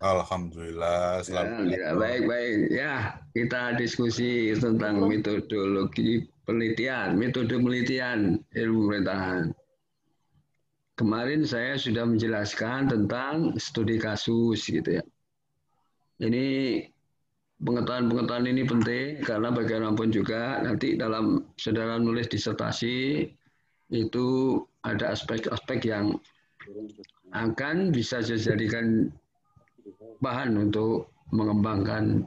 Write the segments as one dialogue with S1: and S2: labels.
S1: Alhamdulillah, selalu
S2: Ya, baik-baik. Ya, kita diskusi tentang metodologi penelitian, metode penelitian ilmu pemerintahan. Kemarin saya sudah menjelaskan tentang studi kasus gitu ya. Ini pengetahuan-pengetahuan ini penting karena bagaimanapun juga nanti dalam saudara nulis disertasi itu ada aspek-aspek yang akan bisa dijadikan bahan untuk mengembangkan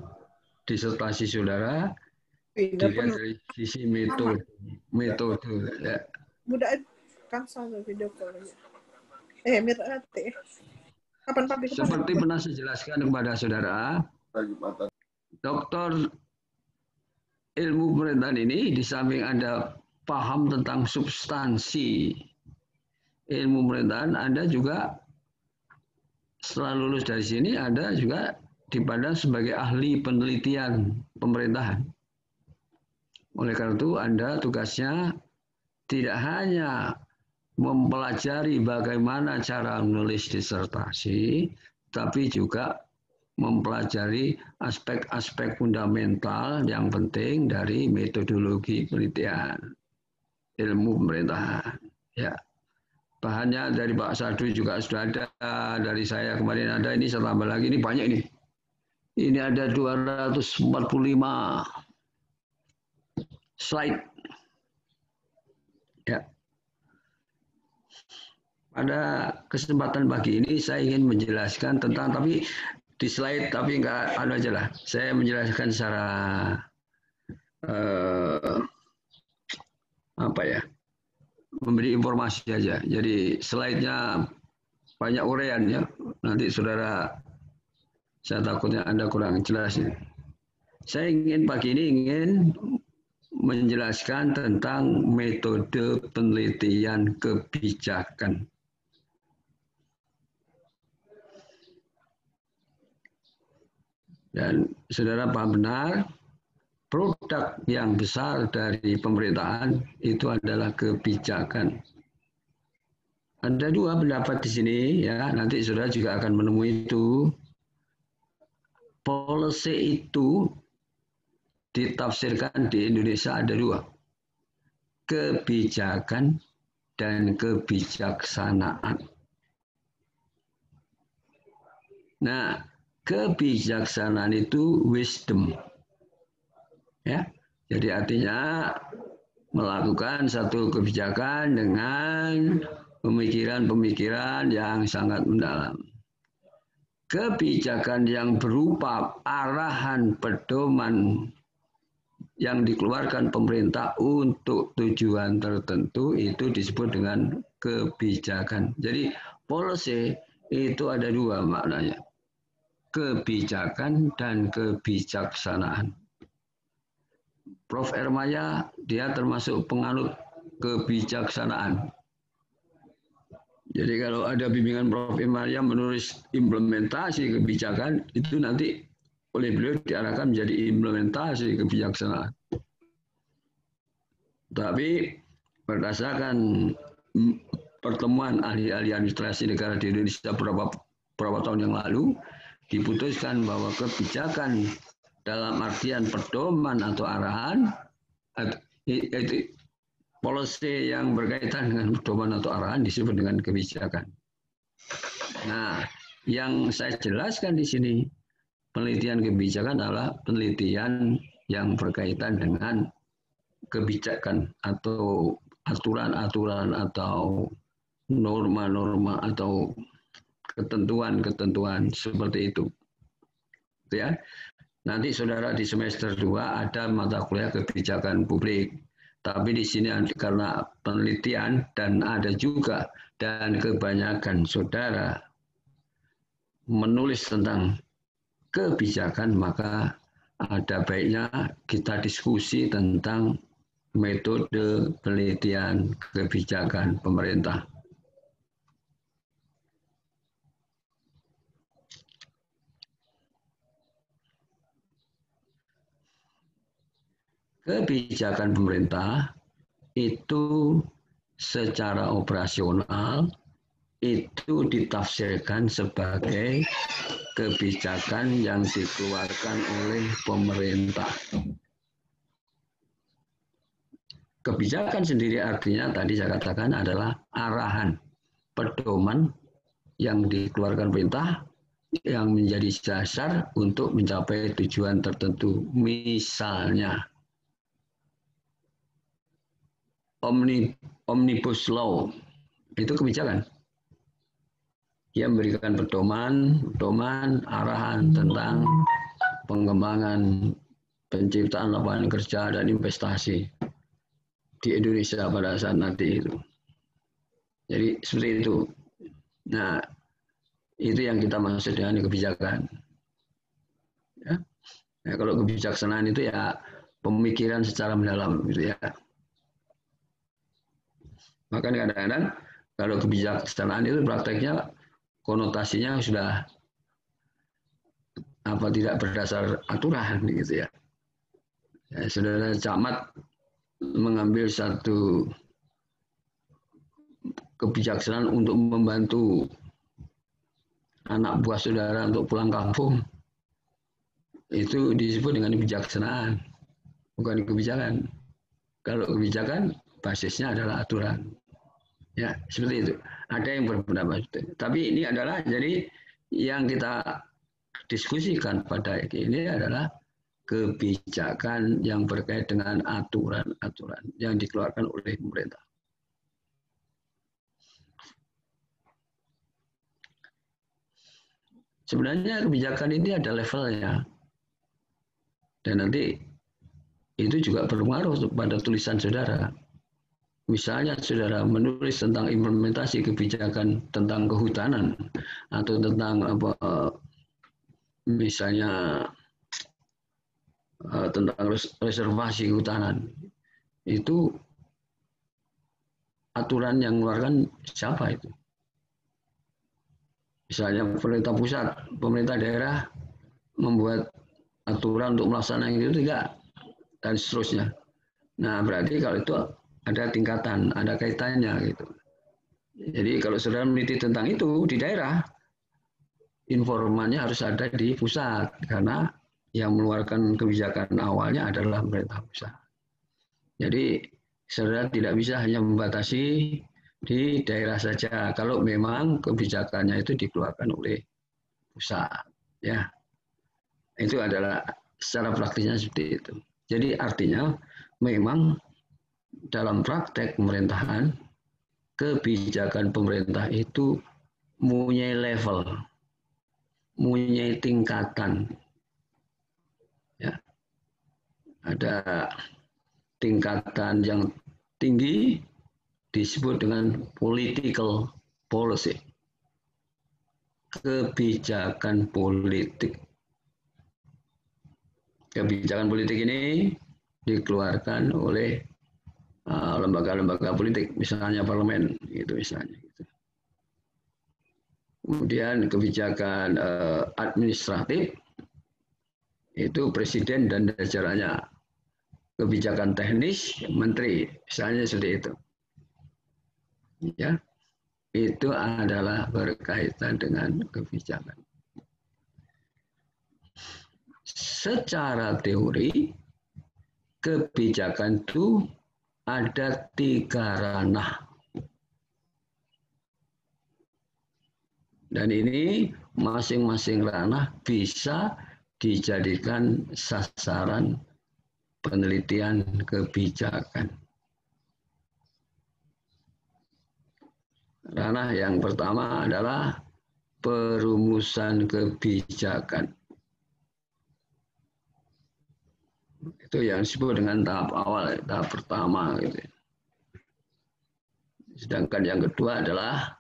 S2: disertasi saudara dilihat dari sisi metode ya.
S3: Budak kan sama video call aja. Mirati. Kapan pagi
S2: Seperti pernah saya jelaskan kepada saudara, doktor ilmu pemerintahan ini di samping ada paham tentang substansi ilmu pemerintahan, Anda juga setelah lulus dari sini Anda juga dipandang sebagai ahli penelitian pemerintahan. Oleh karena itu Anda tugasnya tidak hanya mempelajari bagaimana cara menulis disertasi, tapi juga mempelajari aspek-aspek fundamental yang penting dari metodologi penelitian ilmu pemerintahan. Ya, bahannya dari Pak Sadu juga sudah ada, dari saya kemarin ada, ini saya tambah lagi, ini banyak ini. Ini ada 245 slide. Ya. Pada kesempatan pagi ini saya ingin menjelaskan tentang, tapi di slide tapi enggak ada aja lah. Saya menjelaskan secara apa ya? Memberi informasi saja. Jadi slide-nya banyak uraian ya. Nanti saudara, saya takutnya Anda kurang jelas. Saya ingin pagi ini menjelaskan tentang metode penelitian kebijakan. Dan saudara paham benar, produk yang besar dari pemerintahan itu adalah kebijakan. Ada dua pendapat di sini ya, nanti saudara juga akan menemui itu. Policy itu ditafsirkan di Indonesia ada dua, kebijakan dan kebijaksanaan. Nah, kebijaksanaan itu wisdom. Ya. Jadi artinya melakukan satu kebijakan dengan pemikiran-pemikiran yang sangat mendalam. Kebijakan yang berupa arahan pedoman yang dikeluarkan pemerintah untuk tujuan tertentu itu disebut dengan kebijakan. Jadi policy itu ada dua maknanya, kebijakan dan kebijaksanaan. Prof. Ermaya dia termasuk penganut kebijaksanaan. Jadi kalau ada bimbingan Prof. Ermaya menulis implementasi kebijakan, itu nanti oleh beliau diarahkan menjadi implementasi kebijaksanaan. Tapi berdasarkan pertemuan ahli-ahli administrasi negara di Indonesia beberapa tahun yang lalu, diputuskan bahwa kebijakan dalam artian pedoman atau arahan, itu policy yang berkaitan dengan pedoman atau arahan disebut dengan kebijakan. Nah, yang saya jelaskan di sini, penelitian kebijakan adalah penelitian yang berkaitan dengan kebijakan atau aturan-aturan atau norma-norma atau ketentuan-ketentuan seperti itu. Ya. Nanti saudara di semester 2 ada mata kuliah kebijakan publik. Tapi di sini karena penelitian dan ada juga dan kebanyakan saudara menulis tentang kebijakan, maka ada baiknya kita diskusi tentang metode penelitian kebijakan pemerintah. Kebijakan pemerintah itu secara operasional itu ditafsirkan sebagai kebijakan yang dikeluarkan oleh pemerintah. Kebijakan sendiri artinya tadi saya katakan adalah arahan, pedoman yang dikeluarkan pemerintah yang menjadi dasar untuk mencapai tujuan tertentu. Misalnya Omnibus Law, itu kebijakan. Dia memberikan pedoman, arahan tentang pengembangan, penciptaan lapangan kerja dan investasi di Indonesia pada saat nanti itu. Jadi seperti itu. Nah, itu yang kita maksud dengan kebijakan. Ya. Nah, kalau kebijaksanaan itu ya pemikiran secara mendalam, gitu ya. Maka kadang-kadang kalau kebijaksanaan itu prakteknya konotasinya sudah tidak berdasar aturan, gitu ya. Saudara camat mengambil satu kebijaksanaan untuk membantu anak buah saudara untuk pulang kampung, itu disebut dengan kebijaksanaan, bukan kebijakan. Kalau kebijakan basisnya adalah aturan. Ya, seperti itu. Ada yang berpendapat itu. Tapi ini adalah jadi yang kita diskusikan pada ini adalah kebijakan yang berkait dengan aturan-aturan yang dikeluarkan oleh pemerintah. Sebenarnya kebijakan ini ada levelnya. Dan nanti itu juga berpengaruh pada tulisan saudara. Misalnya saudara menulis tentang implementasi kebijakan tentang kehutanan atau tentang misalnya tentang reservasi kehutanan, itu aturan yang mengeluarkan siapa itu? Misalnya pemerintah pusat, pemerintah daerah membuat aturan untuk melaksanakan itu tidak, dan seterusnya. Nah, berarti kalau itu ada tingkatan, ada kaitannya gitu. Jadi kalau saudara meneliti tentang itu di daerah, informannya harus ada di pusat karena yang mengeluarkan kebijakan awalnya adalah pemerintah pusat. Jadi saudara tidak bisa hanya membatasi di daerah saja kalau memang kebijakannya itu dikeluarkan oleh pusat, ya. Itu adalah secara praktisnya seperti itu. Jadi artinya memang dalam praktek pemerintahan kebijakan pemerintah itu mempunyai level, mempunyai tingkatan. Ya. Ada tingkatan yang tinggi disebut dengan political policy. Kebijakan politik. Kebijakan politik ini dikeluarkan oleh lembaga-lembaga politik, misalnya parlemen, gitu misalnya. Kemudian kebijakan administratif itu presiden dan jajarannya. Kebijakan teknis menteri, misalnya seperti itu. Ya, itu adalah berkaitan dengan kebijakan. Secara teori, kebijakan itu ada 3 ranah. Dan ini masing-masing ranah bisa dijadikan sasaran penelitian kebijakan. Ranah yang pertama adalah perumusan kebijakan. Itu yang disebut dengan tahap awal, tahap pertama. Gitu. Sedangkan yang kedua adalah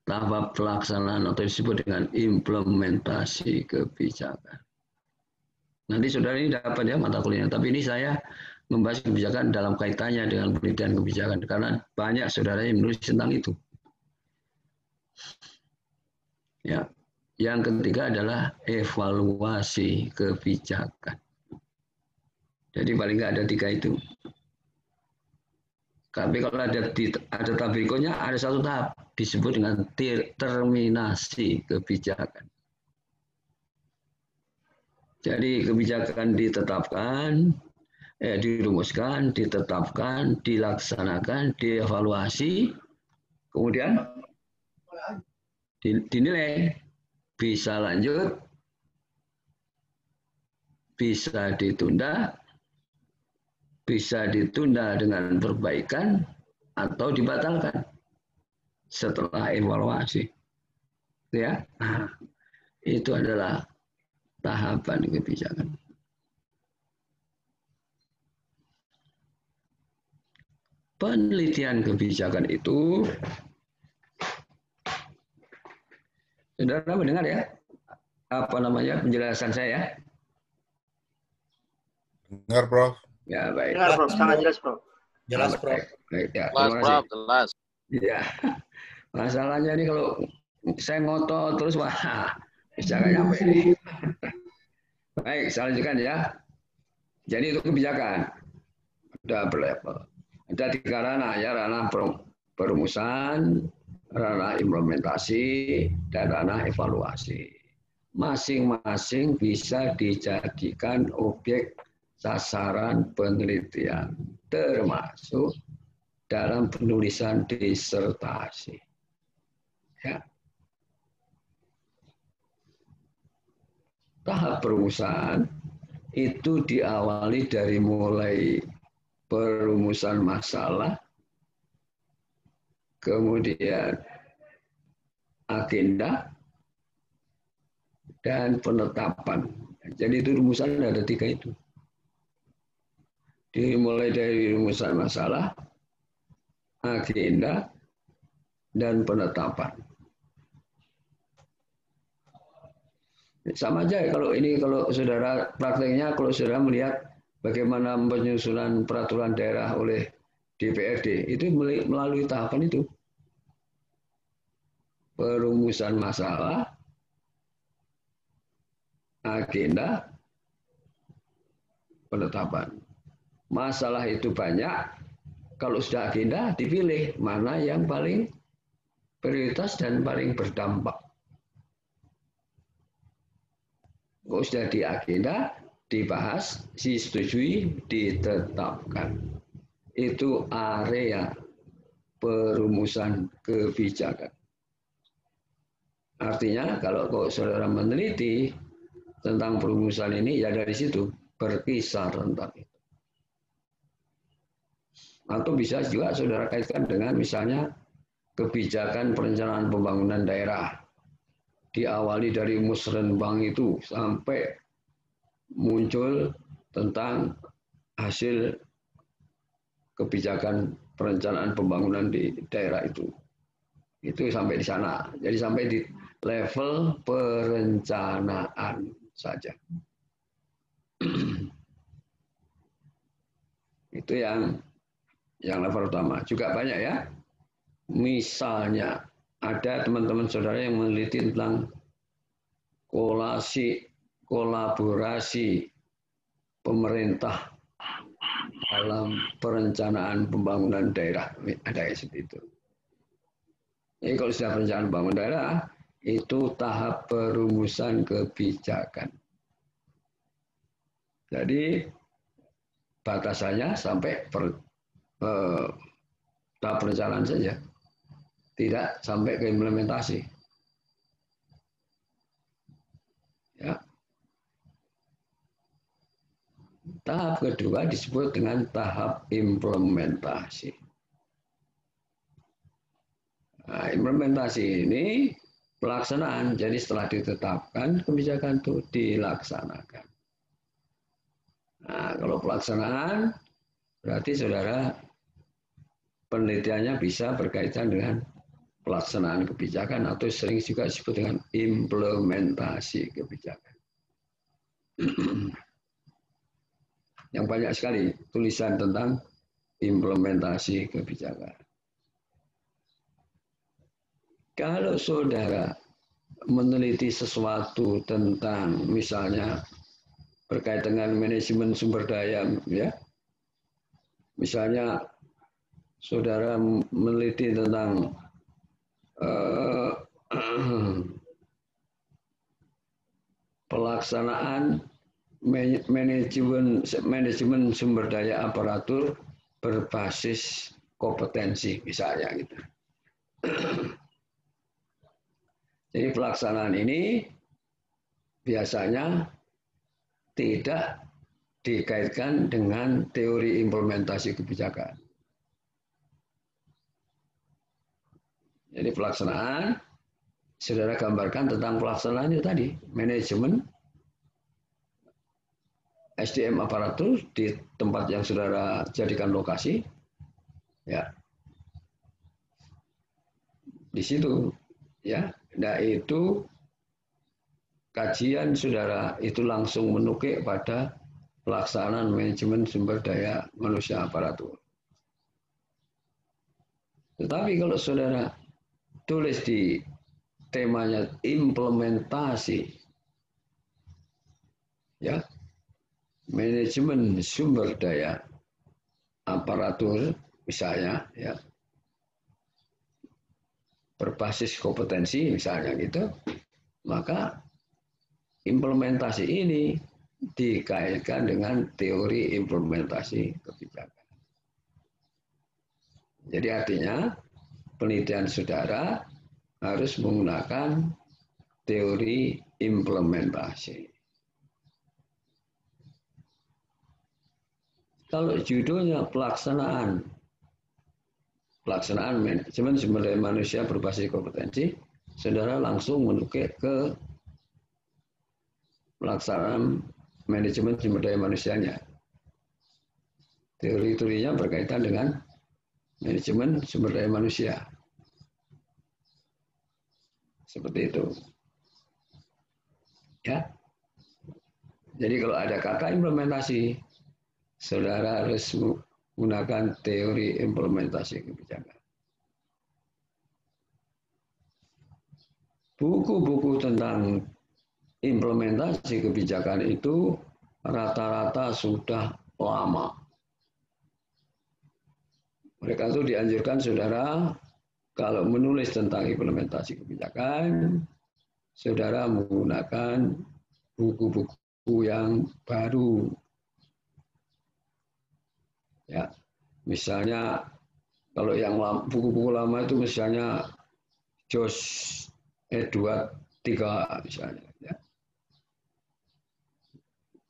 S2: tahap pelaksanaan atau disebut dengan implementasi kebijakan. Nanti saudara ini dapat ya mata kuliahnya, tapi ini saya membahas kebijakan dalam kaitannya dengan penelitian kebijakan karena banyak saudara yang menulis tentang itu. Ya, yang ketiga adalah evaluasi kebijakan. Jadi paling nggak ada 3 itu. Tapi kalau ada tahap berikutnya ada 1 tahap disebut dengan terminasi kebijakan. Jadi kebijakan ditetapkan, dirumuskan, ditetapkan, dilaksanakan, dievaluasi, kemudian dinilai bisa lanjut, bisa ditunda dengan perbaikan atau dibatalkan setelah evaluasi. Ya, nah, itu adalah tahapan kebijakan. Penelitian kebijakan itu, saudara mendengar ya, apa namanya penjelasan saya?
S1: Dengar, Prof.
S2: Ya, baik.
S4: Dengar, Prof. Sangat jelas, Prof.
S1: Jelas, Prof.
S2: Baik, ya,
S5: Jelas,
S2: terima kasih.
S5: Prof. Jelas.
S2: Ya, masalahnya ini kalau saya ngotot terus, wah, bisa nggak nyampe ini. Baik, saya lanjutkan ya. Jadi itu kebijakan. Ada berlevel. Ada 3 ranah ya, ranah perumusan, ranah implementasi, dan ranah evaluasi. Masing-masing bisa dijadikan objek sasaran penelitian, termasuk dalam penulisan disertasi. Ya. Tahap perumusan itu diawali dari mulai perumusan masalah, kemudian agenda, dan penetapan. Jadi itu rumusan ada 3 itu. Dimulai dari rumusan masalah, agenda, dan penetapan. Sama aja kalau saudara prakteknya, kalau saudara melihat bagaimana penyusunan peraturan daerah oleh DPRD, itu melalui tahapan itu. Perumusan masalah, agenda, penetapan. Masalah itu banyak, kalau sudah agenda dipilih mana yang paling prioritas dan paling berdampak. Kalau sudah di agenda, dibahas, disetujui, ditetapkan. Itu area perumusan kebijakan. Artinya kalau saudara meneliti tentang perumusan ini, ya dari situ berkisar tentang itu. Atau bisa juga saudara kaitkan dengan misalnya kebijakan perencanaan pembangunan daerah. Diawali dari musrenbang itu sampai muncul tentang hasil kebijakan perencanaan pembangunan di daerah itu. Itu sampai di sana. Jadi sampai di level perencanaan saja. Itu yang level utama. Juga banyak ya. Misalnya ada teman-teman saudara yang meneliti tentang kolaborasi pemerintah dalam perencanaan pembangunan daerah. Ada yang seperti itu. Jadi kalau sudah perencanaan pembangunan daerah, itu tahap perumusan kebijakan. Jadi batasannya sampai tahap perencanaan saja. Tidak sampai ke implementasi. Ya. Tahap kedua disebut dengan tahap implementasi. Nah, implementasi ini pelaksanaan. Jadi setelah ditetapkan kebijakan itu dilaksanakan. Nah, kalau pelaksanaan berarti saudara penelitiannya bisa berkaitan dengan pelaksanaan kebijakan atau sering juga disebut dengan implementasi kebijakan. Yang banyak sekali tulisan tentang implementasi kebijakan. Kalau saudara meneliti sesuatu tentang misalnya berkaitan dengan manajemen sumber daya, ya, misalnya saudara meneliti tentang pelaksanaan manajemen sumber daya aparatur berbasis kompetensi misalnya gitu. Jadi pelaksanaan ini biasanya tidak dikaitkan dengan teori implementasi kebijakan. Jadi pelaksanaan, saudara gambarkan tentang pelaksanaan itu tadi, manajemen SDM aparatur di tempat yang saudara jadikan lokasi, ya, di situ, ya. Nah itu kajian saudara itu langsung menukik pada pelaksanaan manajemen sumber daya manusia aparatur. Tetapi kalau saudara tulis di temanya implementasi, ya, manajemen sumber daya aparatur misalnya, ya, berbasis kompetensi misalnya gitu, maka implementasi ini dikaitkan dengan teori implementasi kebijakan. Jadi artinya penelitian saudara harus menggunakan teori implementasi. Kalau judulnya pelaksanaan manajemen sumber daya manusia berbasis kompetensi, saudara langsung menukik ke pelaksanaan manajemen sumber daya manusianya. Teori-teorinya berkaitan dengan manajemen sumber daya manusia. Seperti itu. Ya. Jadi kalau ada kata implementasi, saudara harus menggunakan teori implementasi kebijakan. Buku-buku tentang implementasi kebijakan itu rata-rata sudah lama. Mereka itu dianjurkan saudara kalau menulis tentang implementasi kebijakan, saudara menggunakan buku-buku yang baru. Ya, misalnya kalau yang buku-buku lama itu misalnya Josh Edward III misalnya, ya.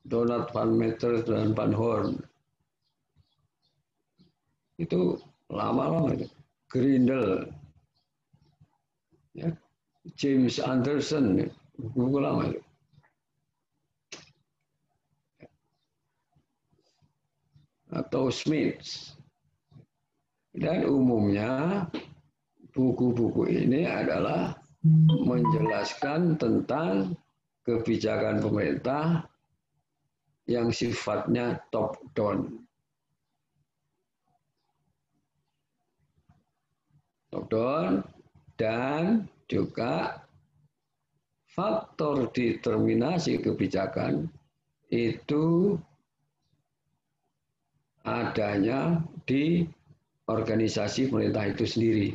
S2: Donald Van Meter dan Van Horn itu lama-lama itu. Grindel, ya. James Anderson, buku lama itu. Atau Smith. Dan umumnya buku-buku ini adalah menjelaskan tentang kebijakan pemerintah yang sifatnya top down. Top down dan juga faktor determinasi kebijakan itu adanya di organisasi pemerintah itu sendiri.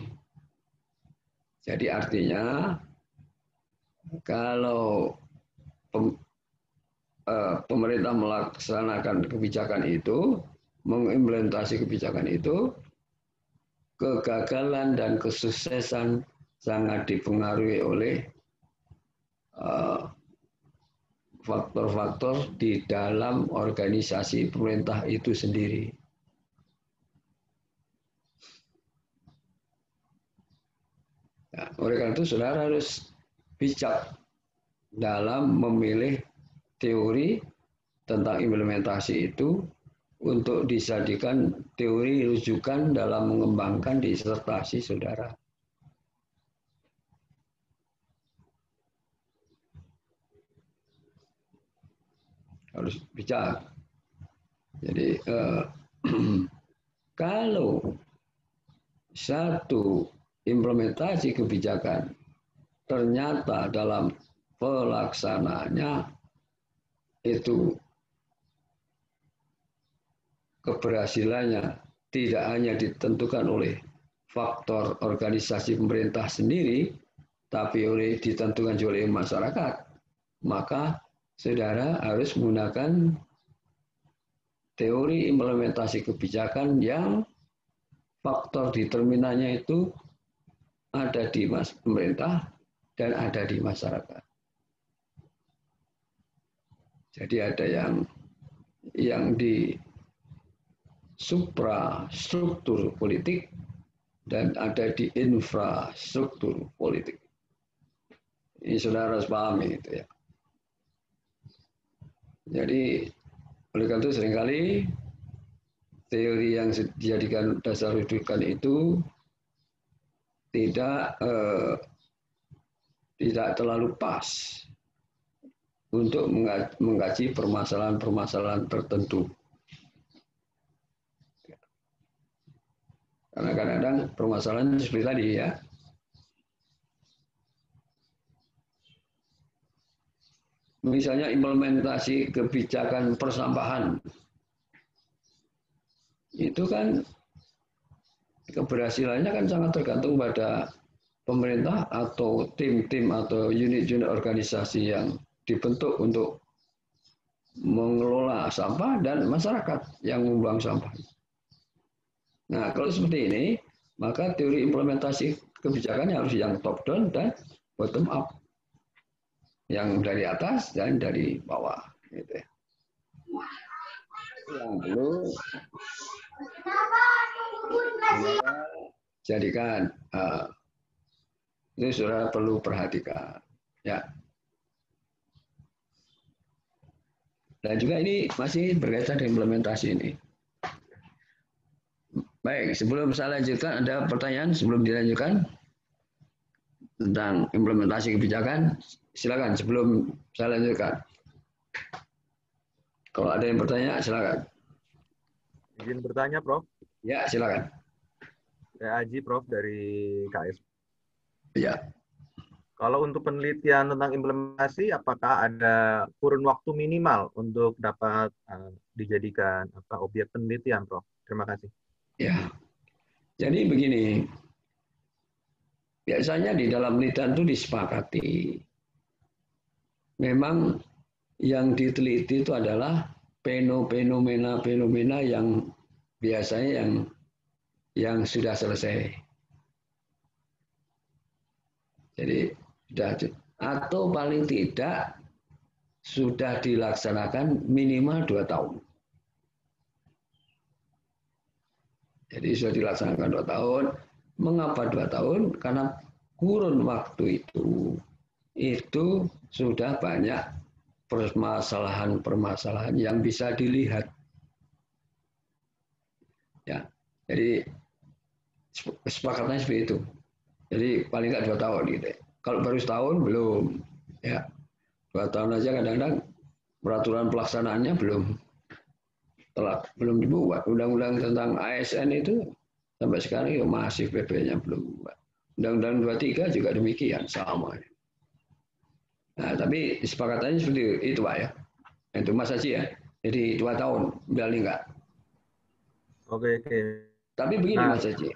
S2: Jadi artinya kalau pemerintah melaksanakan kebijakan itu, mengimplementasi kebijakan itu, kegagalan dan kesuksesan sangat dipengaruhi oleh faktor-faktor di dalam organisasi pemerintah itu sendiri. Nah, oleh karena itu saudara harus bijak dalam memilih teori tentang implementasi itu untuk dijadikan teori rujukan dalam mengembangkan disertasi saudara. Harus bijak. Jadi kalau satu implementasi kebijakan ternyata dalam pelaksanaannya itu keberhasilannya tidak hanya ditentukan oleh faktor organisasi pemerintah sendiri, tapi ditentukan juga oleh masyarakat, maka saudara harus menggunakan teori implementasi kebijakan yang faktor determinannya itu ada di pemerintah dan ada di masyarakat. Jadi ada yang di suprastruktur politik dan ada di infrastruktur politik. Ini saudara harus pahami itu ya. Jadi oleh karena itu seringkali teori yang dijadikan dasar rujukan itu tidak terlalu pas untuk mengkaji permasalahan-permasalahan tertentu. Karena kadang-kadang permasalahan seperti tadi ya. Misalnya implementasi kebijakan persampahan. Itu kan keberhasilannya kan sangat tergantung pada pemerintah atau tim-tim atau unit-unit organisasi yang dibentuk untuk mengelola sampah dan masyarakat yang membuang sampah. Nah, kalau seperti ini, maka teori implementasi kebijakannya harus yang top down dan bottom up. Yang dari atas dan dari bawah. Gitu ya. Yang perlu jadikan ini saudara perlu perhatikan. Ya. Dan juga ini masih berkaitan dengan implementasi ini. Baik, sebelum saya lanjutkan, ada pertanyaan sebelum dilanjutkan tentang implementasi kebijakan? Silakan sebelum saya lanjutkan. Kalau ada yang bertanya, silakan.
S4: Izin bertanya, Prof.
S2: Ya, silakan.
S4: Saya Aji, Prof, dari KS.
S2: Ya.
S4: Kalau untuk penelitian tentang implementasi, apakah ada kurun waktu minimal untuk dapat dijadikan objek penelitian, Prof? Terima kasih.
S2: Ya. Jadi begini, biasanya di dalam penelitian itu disepakati. Memang yang diteliti itu adalah fenomena yang biasanya yang sudah selesai. Jadi sudah, atau paling tidak sudah dilaksanakan minimal 2 tahun. Jadi sudah dilaksanakan 2 tahun. Mengapa 2 tahun? Karena kurun waktu itu sudah banyak permasalahan-permasalahan yang bisa dilihat. Ya, jadi kesepakatannya seperti itu. Jadi paling nggak 2 tahun gitu. Kalau baru setahun belum, ya 2 tahun aja kadang-kadang peraturan pelaksanaannya belum dibuat. Undang-undang tentang ASN itu sampai sekarang ya masih PP-nya belum dibuat. Undang-undang 23 juga demikian sama. Nah, tapi kesepakatannya seperti itu Pak ya. Itu Mas Haji ya. Jadi 2 tahun, paling enggak.
S4: Oke.
S2: Tapi begini Mas Haji,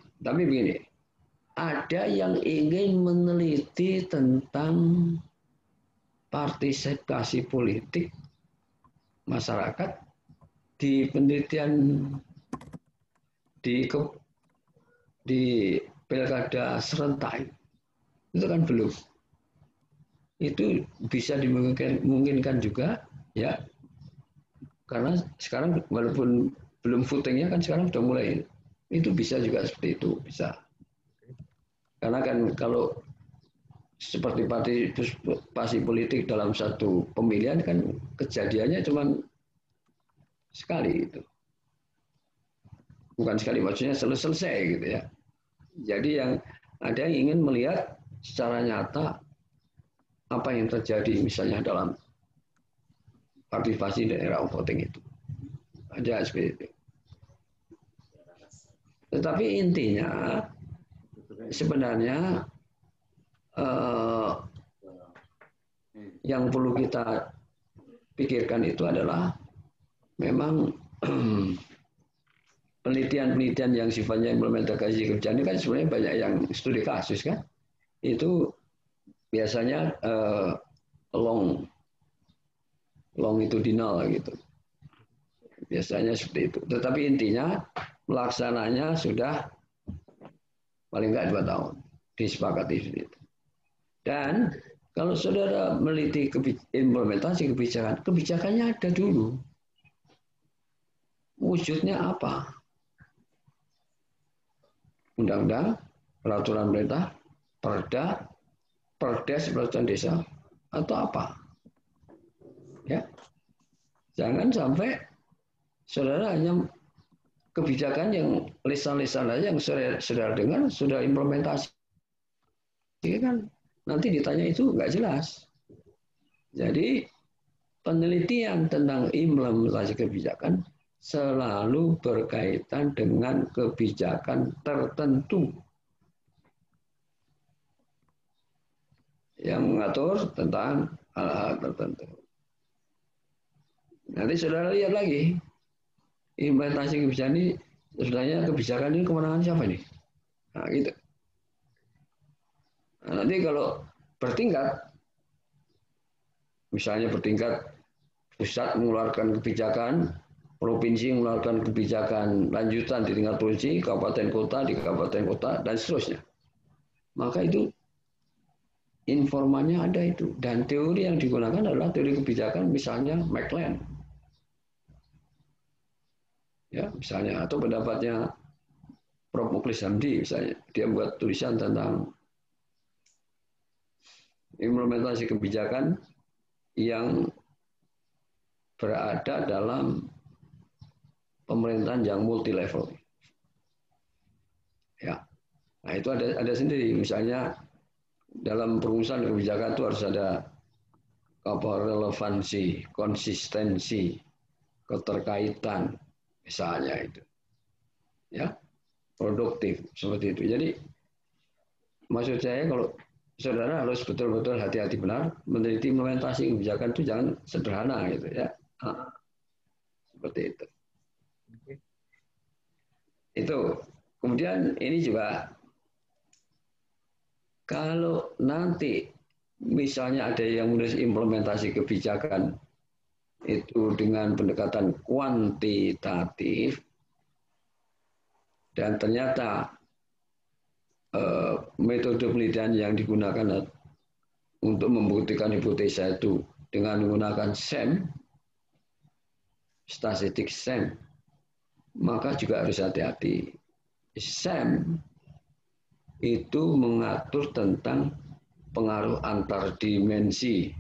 S2: ada yang ingin meneliti tentang partisipasi politik masyarakat di penelitian di pilkada serentak. Itu kan belum. Itu bisa dimungkinkan juga ya, karena sekarang walaupun belum votingnya kan sekarang sudah mulai, itu bisa juga seperti itu, bisa. Karena kan kalau seperti partisipasi politik dalam satu pemilihan kan kejadiannya cuma sekali itu, bukan sekali, maksudnya selesai gitu ya. Jadi ada yang ingin melihat secara nyata apa yang terjadi misalnya dalam partisipasi daerah voting itu. Ada seperti itu. Tetapi intinya sebenarnya yang perlu kita pikirkan itu adalah memang penelitian-penelitian yang sifatnya implementasi kebijakan ini kan sebenarnya banyak yang studi kasus kan. Itu biasanya long longitudinal gitu. Biasanya seperti itu. Tetapi intinya pelaksananya sudah paling enggak 2 tahun disepakati seperti itu. Dan kalau saudara meliti implementasi kebijakan, kebijakannya ada dulu. Wujudnya apa? Undang-undang, peraturan pemerintah, perda, perdes, peraturan desa, atau apa? Ya, jangan sampai saudara hanya kebijakan yang lisan-lisan aja yang saudara dengar sudah implementasi, kan nanti ditanya itu nggak jelas. Jadi penelitian tentang implementasi kebijakan selalu berkaitan dengan kebijakan tertentu yang mengatur tentang hal-hal tertentu. Nanti saudara lihat lagi implementasi kebijakan ini, sebenarnya kebijakan ini kewenangan siapa nih? Nah, gitu. Nah, nanti kalau bertingkat, misalnya bertingkat pusat mengeluarkan kebijakan, provinsi mengeluarkan kebijakan lanjutan di tingkat provinsi, kabupaten kota di kabupaten kota, dan seterusnya. Maka itu informannya ada itu. Dan teori yang digunakan adalah teori kebijakan misalnya McLean. Ya, misalnya, atau pendapatnya Prof. Mukhlis Hamdi misalnya. Dia buat tulisan tentang implementasi kebijakan yang berada dalam pemerintahan yang multi level. Ya. Nah, itu ada sendiri. Misalnya dalam perumusan kebijakan itu harus ada relevansi, konsistensi, keterkaitan, misalnya itu. Ya. Produktif seperti itu. Jadi maksud saya kalau saudara harus betul-betul hati-hati benar meneliti implementasi kebijakan itu jangan sederhana gitu ya. Seperti itu. Itu. Kemudian ini juga kalau nanti misalnya ada yang menulis implementasi kebijakan itu dengan pendekatan kuantitatif dan ternyata metode penelitian yang digunakan untuk membuktikan hipotesa itu dengan menggunakan SEM, statistik SEM, maka juga harus hati-hati. SEM itu mengatur tentang pengaruh antar dimensi.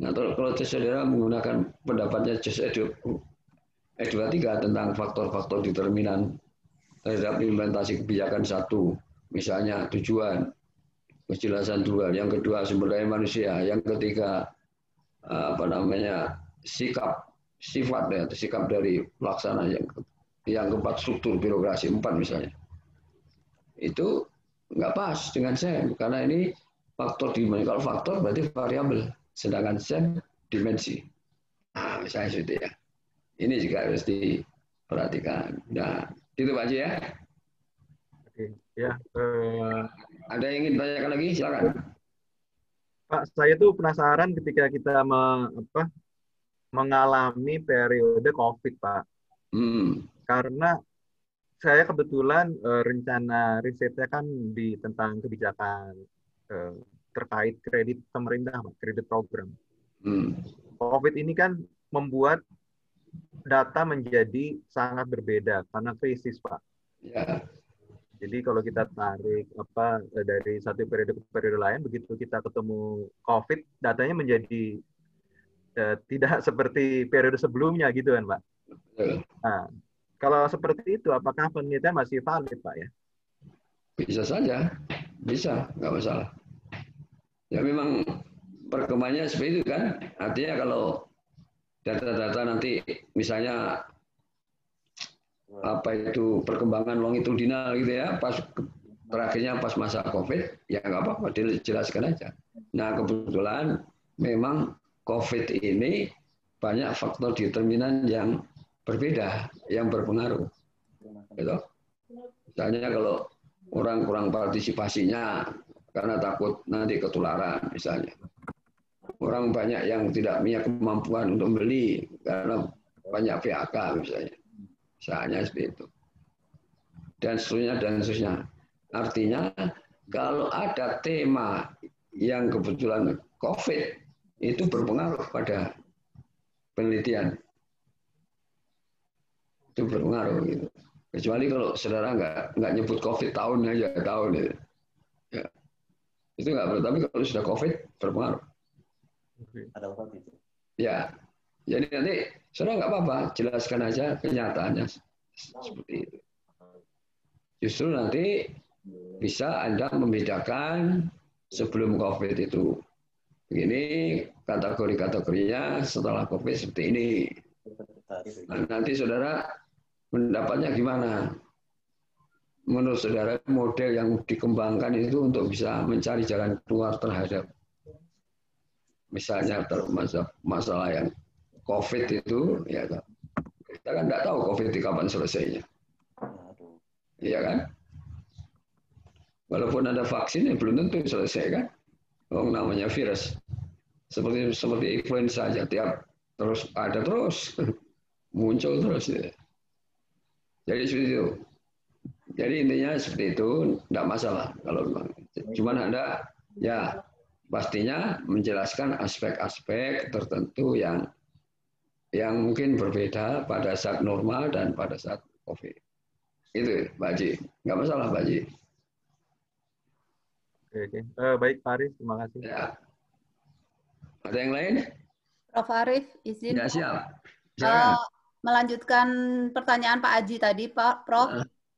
S2: Nah, kalau saudara menggunakan pendapatnya Jos E23 tentang faktor-faktor determinan terhadap implementasi kebijakan satu, misalnya tujuan, kejelasan dua, yang kedua sumber daya manusia, yang ketiga sikap, sifat ya, sikap dari pelaksana, yang keempat struktur birokrasi, 4 misalnya. Itu nggak pas dengan SEM karena ini faktor dimensi. Kalau faktor berarti variabel, sedangkan SEM dimensi. Nah, misalnya itu ya. Ini juga harus diperhatikan. Nah, itu Pak Haji ya.
S4: Oke, ya.
S2: Ada yang ingin tanyakan lagi? Silakan.
S4: Pak, saya tuh penasaran ketika kita mengalami periode COVID, Pak. Karena saya kebetulan rencana risetnya kan tentang kebijakan terkait kredit pemerintah, Pak, kredit program. COVID ini kan membuat data menjadi sangat berbeda karena krisis, Pak.
S2: Ya.
S4: Jadi kalau kita tarik dari satu periode ke periode lain, begitu kita ketemu COVID, datanya menjadi tidak seperti periode sebelumnya gitu kan, Pak. Nah, kalau seperti itu, apakah penelitian masih valid, Pak ya?
S2: Bisa saja, bisa, nggak masalah. Ya memang perkembangannya seperti itu kan. Artinya kalau data-data nanti misalnya itu perkembangan longitudinal gitu ya, pas terakhirnya pas masa COVID, ya nggak apa-apa, dijelaskan aja. Nah kebetulan memang COVID ini banyak faktor determinan yang berbeda, yang berpengaruh. Gitu. Misalnya kalau orang kurang partisipasinya karena takut nanti ketularan misalnya. Orang banyak yang tidak punya kemampuan untuk membeli karena banyak PHK misalnya. Misalnya seperti itu. Dan seterusnya, dan seterusnya. Artinya kalau ada tema yang kebetulan COVID, itu berpengaruh pada penelitian. Itu berpengaruh gitu. Kecuali kalau saudara nggak nyebut COVID tahun aja, tahun itu. Ya. Itu nggak perlu. Tapi kalau sudah COVID, berpengaruh.
S5: Ada obat itu.
S2: Ya. Jadi nanti saudara nggak apa-apa, jelaskan aja kenyataannya seperti itu. Justru nanti bisa Anda membedakan sebelum COVID itu. Begini kategori-kategorinya, setelah COVID seperti ini. Nah, nanti saudara pendapatnya gimana? Menurut saudara model yang dikembangkan itu untuk bisa mencari jalan keluar terhadap misalnya masalah yang COVID itu, ya kita kan tidak tahu COVID itu kapan selesainya. Iya kan? Walaupun ada vaksin, ya belum tentu selesai kan? Oh, namanya virus. Seperti influenza saja, tiap terus ada terus muncul terus. Ya. Jadi seperti itu. Jadi intinya seperti itu, tidak masalah kalau memang. Cuman Anda ya pastinya menjelaskan aspek-aspek tertentu yang mungkin berbeda pada saat normal dan pada saat COVID. Itu, Pak Haji. Nggak masalah, Pak Haji.
S4: Oke. Baik, Pak Aris. Terima kasih.
S2: Ya. Ada yang lain?
S6: Prof. Arif, izin.
S2: Ya, siap.
S6: Melanjutkan pertanyaan Pak Haji tadi, Pak Prof.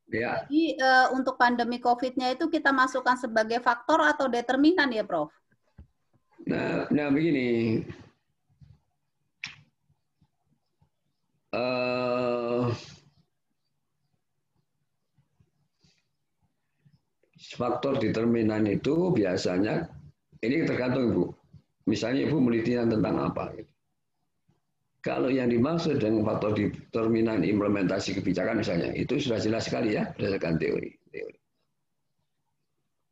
S2: Ya.
S6: Jadi untuk pandemi COVID-nya itu kita masukkan sebagai faktor atau determinan ya, Prof?
S2: Nah begini. Faktor determinan itu biasanya, ini tergantung Ibu. Misalnya Ibu menelitian tentang apa. Kalau yang dimaksud dengan faktor determinan implementasi kebijakan misalnya, itu sudah jelas sekali ya, berdasarkan teori.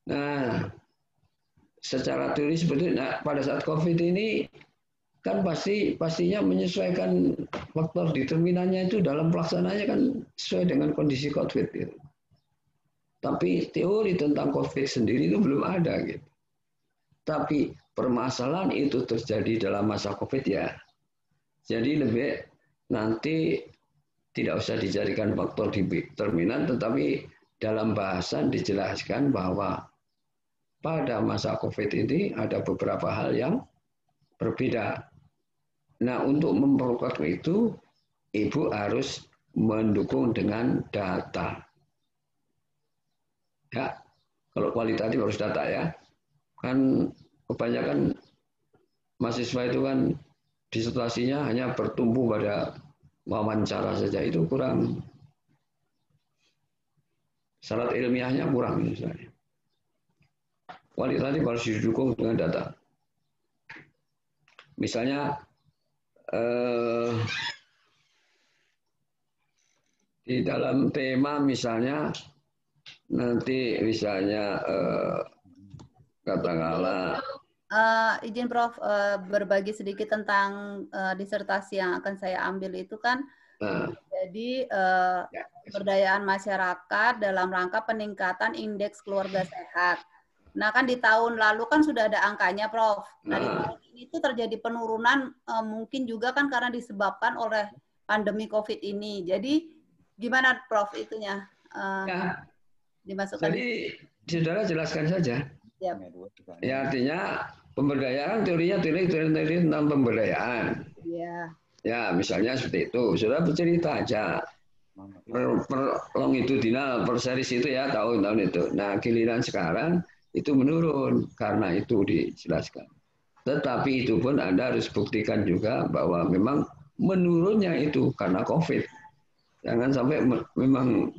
S2: Nah, secara teori seperti pada saat COVID ini, kan pastinya menyesuaikan faktor determinannya itu dalam pelaksanaannya kan sesuai dengan kondisi COVID. Gitu. Tapi teori tentang COVID sendiri itu belum ada gitu. Tapi permasalahan itu terjadi dalam masa COVID ya. Jadi lebih nanti tidak usah dijadikan faktor determinan, tetapi dalam bahasan dijelaskan bahwa pada masa COVID ini ada beberapa hal yang berbeda. Nah, untuk memperkuat itu, Ibu harus mendukung dengan data. Ya, kalau kualitatif harus data ya. Kan kebanyakan mahasiswa itu kan disertasinya hanya bertumbuh pada wawancara saja, itu kurang. Syarat ilmiahnya kurang misalnya. Kualitatif harus didukung dengan data. Misalnya di dalam tema misalnya nanti misalnya katakanlah
S6: izin Prof berbagi sedikit tentang disertasi yang akan saya ambil itu kan jadi pemberdayaan masyarakat dalam rangka peningkatan indeks keluarga sehat. Nah kan di tahun lalu kan sudah ada angkanya Prof. Nah di tahun ini itu terjadi penurunan mungkin juga kan karena disebabkan oleh pandemi COVID ini. Jadi gimana Prof itunya? Dimasukkan.
S2: Jadi saudara jelaskan saja.
S6: Ya.
S2: Ya artinya pemberdayaan teorinya teori tentang pemberdayaan.
S6: Iya.
S2: Ya misalnya seperti itu. Saudara bercerita aja. Per longitudinal per series itu ya tahun-tahun itu. Nah giliran sekarang itu menurun karena itu dijelaskan. Tetapi itu pun Anda harus buktikan juga bahwa memang menurunnya itu karena COVID. Jangan sampai memang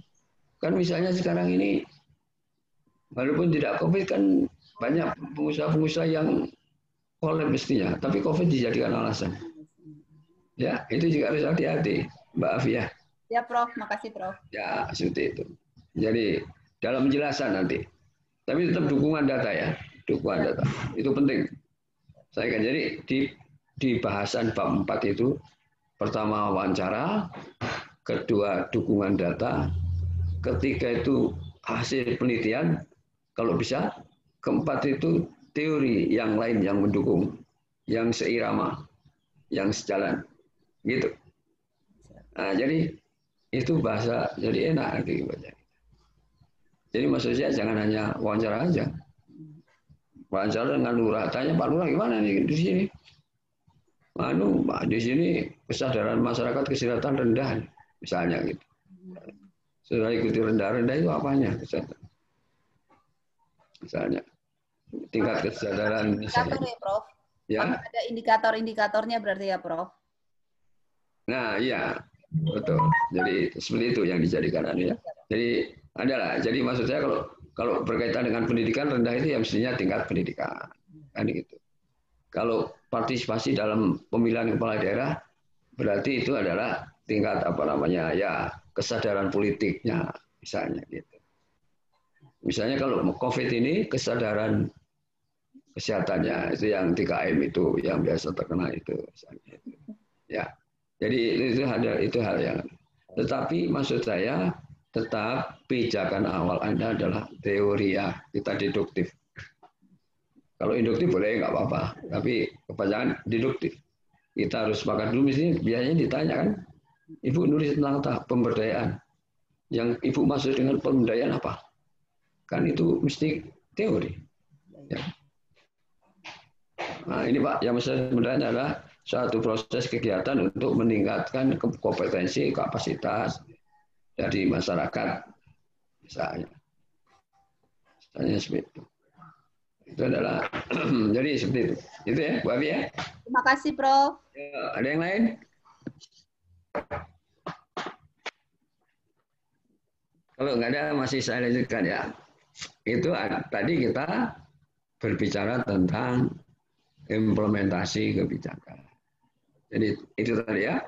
S2: kan misalnya sekarang ini walaupun tidak COVID kan banyak pengusaha-pengusaha yang kolab mestinya, tapi COVID dijadikan alasan. Ya, itu juga harus hati-hati, Mbak Afia.
S6: Ya, Prof. Makasih, Prof.
S2: Ya, seperti itu. Jadi dalam penjelasan nanti. Tapi tetap dukungan data ya, dukungan data. Itu penting. Saya kan jadi di bahasan bab 4 itu pertama wawancara, kedua dukungan data, ketiga itu hasil penelitian, kalau bisa, keempat itu teori yang lain yang mendukung, yang seirama, yang sejalan, gitu. Nah, jadi itu bahasa jadi enak gitu. Jadi maksudnya jangan hanya wawancara aja. Wawancara dengan lurah, tanya Pak Lurah gimana nih di sini? Di sini kesadaran masyarakat kesehatan rendah, misalnya gitu. Sudah ikuti rendah itu apanya? Misalnya tingkat kesadaran misalnya.
S6: Indikator ya, Prof.
S2: Ya.
S6: Ada indikator-indikatornya berarti ya, Prof.
S2: Nah, iya. Betul. Jadi seperti itu yang dijadikan ya. Jadi adalah. Jadi maksud saya kalau berkaitan dengan pendidikan rendah itu ya mestinya tingkat pendidikan. Kan gitu. Kalau partisipasi dalam pemilihan kepala daerah berarti itu adalah tingkat kesadaran politiknya misalnya gitu. Misalnya kalau COVID ini kesadaran kesehatannya itu yang 3M itu yang biasa terkena itu misalnya. Ya. Jadi itu hal yang tetapi maksud saya tetap pijakan awal Anda adalah teori ya, kita deduktif. Kalau induktif boleh nggak apa-apa, tapi kebanyakan deduktif. Kita harus sepakat dulu, biasanya ditanya kan, Ibu nulis tentang pemberdayaan. Yang Ibu maksud dengan pemberdayaan apa? Kan itu mesti teori. Ya. Nah ini Pak, yang mesti sebenarnya adalah suatu proses kegiatan untuk meningkatkan kompetensi, kapasitas dari masyarakat, misalnya seperti itu. Itu adalah jadi seperti itu. Itu ya, Bu Abi ya.
S6: Terima kasih, Prof.
S2: Ya, ada yang lain? Kalau nggak ada masih saya lanjutkan ya. Itu tadi kita berbicara tentang implementasi kebijakan. Jadi itu tadi ya.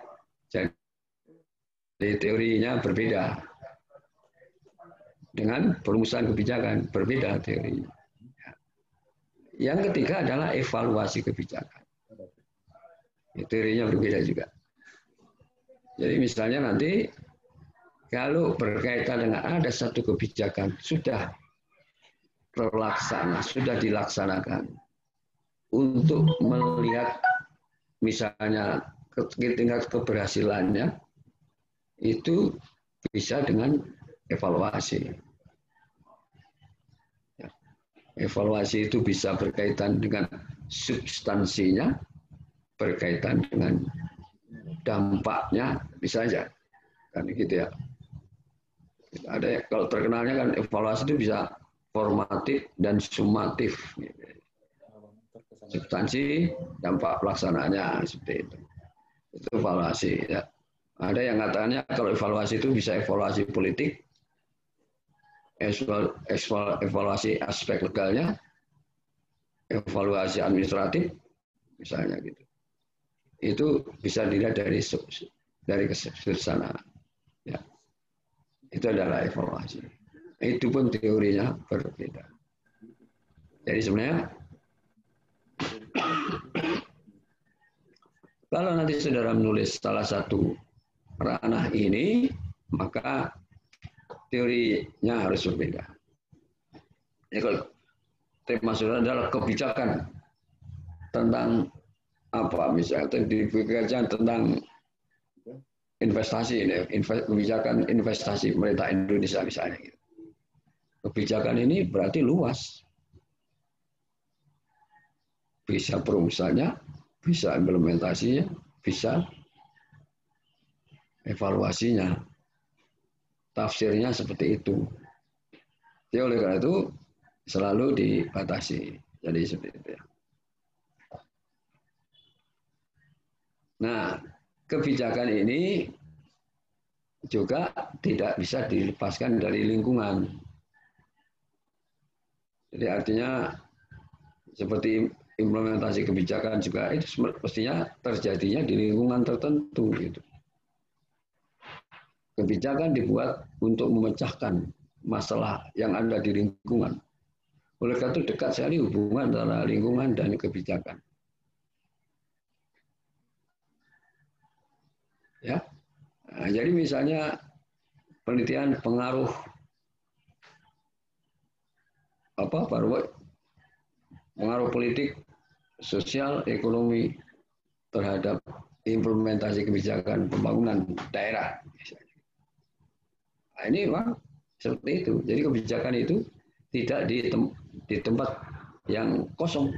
S2: Jadi teorinya berbeda. Dengan perumusan kebijakan berbeda teorinya. Yang ketiga adalah evaluasi kebijakan. Teorinya berbeda juga. Jadi misalnya nanti kalau berkaitan dengan ada satu kebijakan sudah terlaksana, sudah dilaksanakan untuk melihat misalnya tingkat keberhasilannya itu bisa dengan evaluasi. Evaluasi itu bisa berkaitan dengan substansinya, berkaitan dengan dampaknya, bisa aja. Kan gitu ya. Ada kalau terkenalnya kan evaluasi itu bisa formatif dan sumatif. Substansi, dampak pelaksanaannya seperti itu. Itu evaluasi ya. Ada yang katanya kalau evaluasi itu bisa evaluasi politik, evaluasi aspek legalnya, evaluasi administratif, misalnya gitu. Itu bisa dilihat dari sudut sana. Ya. Itu adalah evaluasi. Itu pun teorinya berbeda. Jadi sebenarnya kalau nanti saudara menulis salah satu ranah ini, maka teorinya harus berbeda. Jadi kalau tema saudara adalah kebijakan tentang apa misalnya kebijakan tentang investasi, kebijakan investasi pemerintah Indonesia misalnya. Kebijakan ini berarti luas. Bisa perumusannya, bisa implementasinya, bisa evaluasinya. Tafsirnya seperti itu. Jadi oleh karena itu selalu dibatasi. Jadi seperti itu ya. Nah, kebijakan ini juga tidak bisa dilepaskan dari lingkungan. Jadi artinya seperti implementasi kebijakan juga itu mestinya terjadinya di lingkungan tertentu gitu. Kebijakan dibuat untuk memecahkan masalah yang ada di lingkungan. Oleh karena itu dekat sekali hubungan antara lingkungan dan kebijakan. Ya. Nah, jadi misalnya penelitian pengaruh pengaruh politik, sosial, ekonomi terhadap implementasi kebijakan pembangunan daerah. Nah, ini memang seperti itu. Jadi kebijakan itu tidak di tempat yang kosong,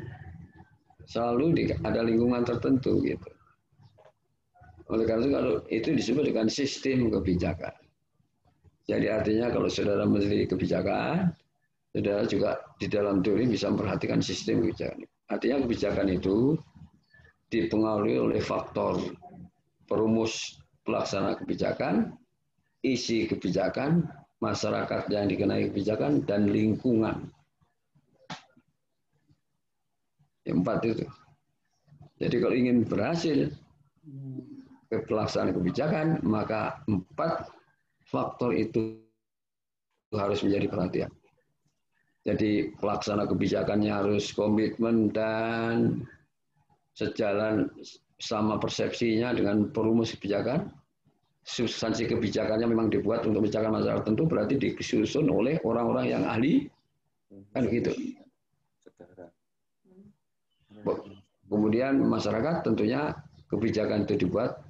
S2: selalu ada lingkungan tertentu gitu. Oleh karena itu kalau itu disebut dengan sistem kebijakan. Jadi artinya kalau saudara meneliti kebijakan, saudara juga di dalam teori bisa memperhatikan sistem kebijakan. Artinya kebijakan itu dipengaruhi oleh faktor perumus pelaksana kebijakan, isi kebijakan, masyarakat yang dikenai kebijakan, dan lingkungan. Yang 4 itu. Jadi kalau ingin berhasil pelaksanaan kebijakan, maka 4 faktor itu harus menjadi perhatian. Jadi pelaksana kebijakannya harus komitmen dan sejalan sama persepsinya dengan perumus kebijakan. Substansi kebijakannya memang dibuat untuk menjaga masalah tertentu, berarti disusun oleh orang-orang yang ahli, kan gitu. Kemudian masyarakat tentunya kebijakan itu dibuat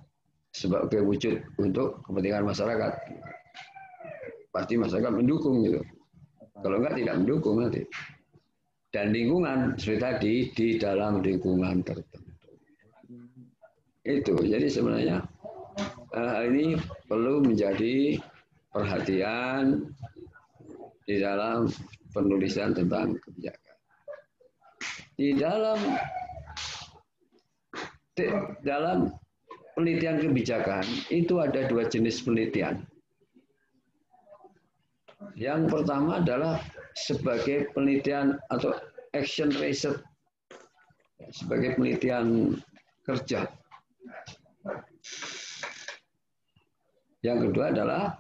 S2: sebagai wujud untuk kepentingan masyarakat. Pasti masyarakat mendukung gitu. Kalau enggak tidak mendukung nanti. Dan lingkungan seperti tadi di dalam lingkungan tertentu. Itu. Jadi sebenarnya hal ini perlu menjadi perhatian di dalam penulisan tentang kebijakan. Di dalam penelitian kebijakan itu ada 2 jenis penelitian. Yang pertama adalah sebagai penelitian atau action research, sebagai penelitian kerja. Yang kedua adalah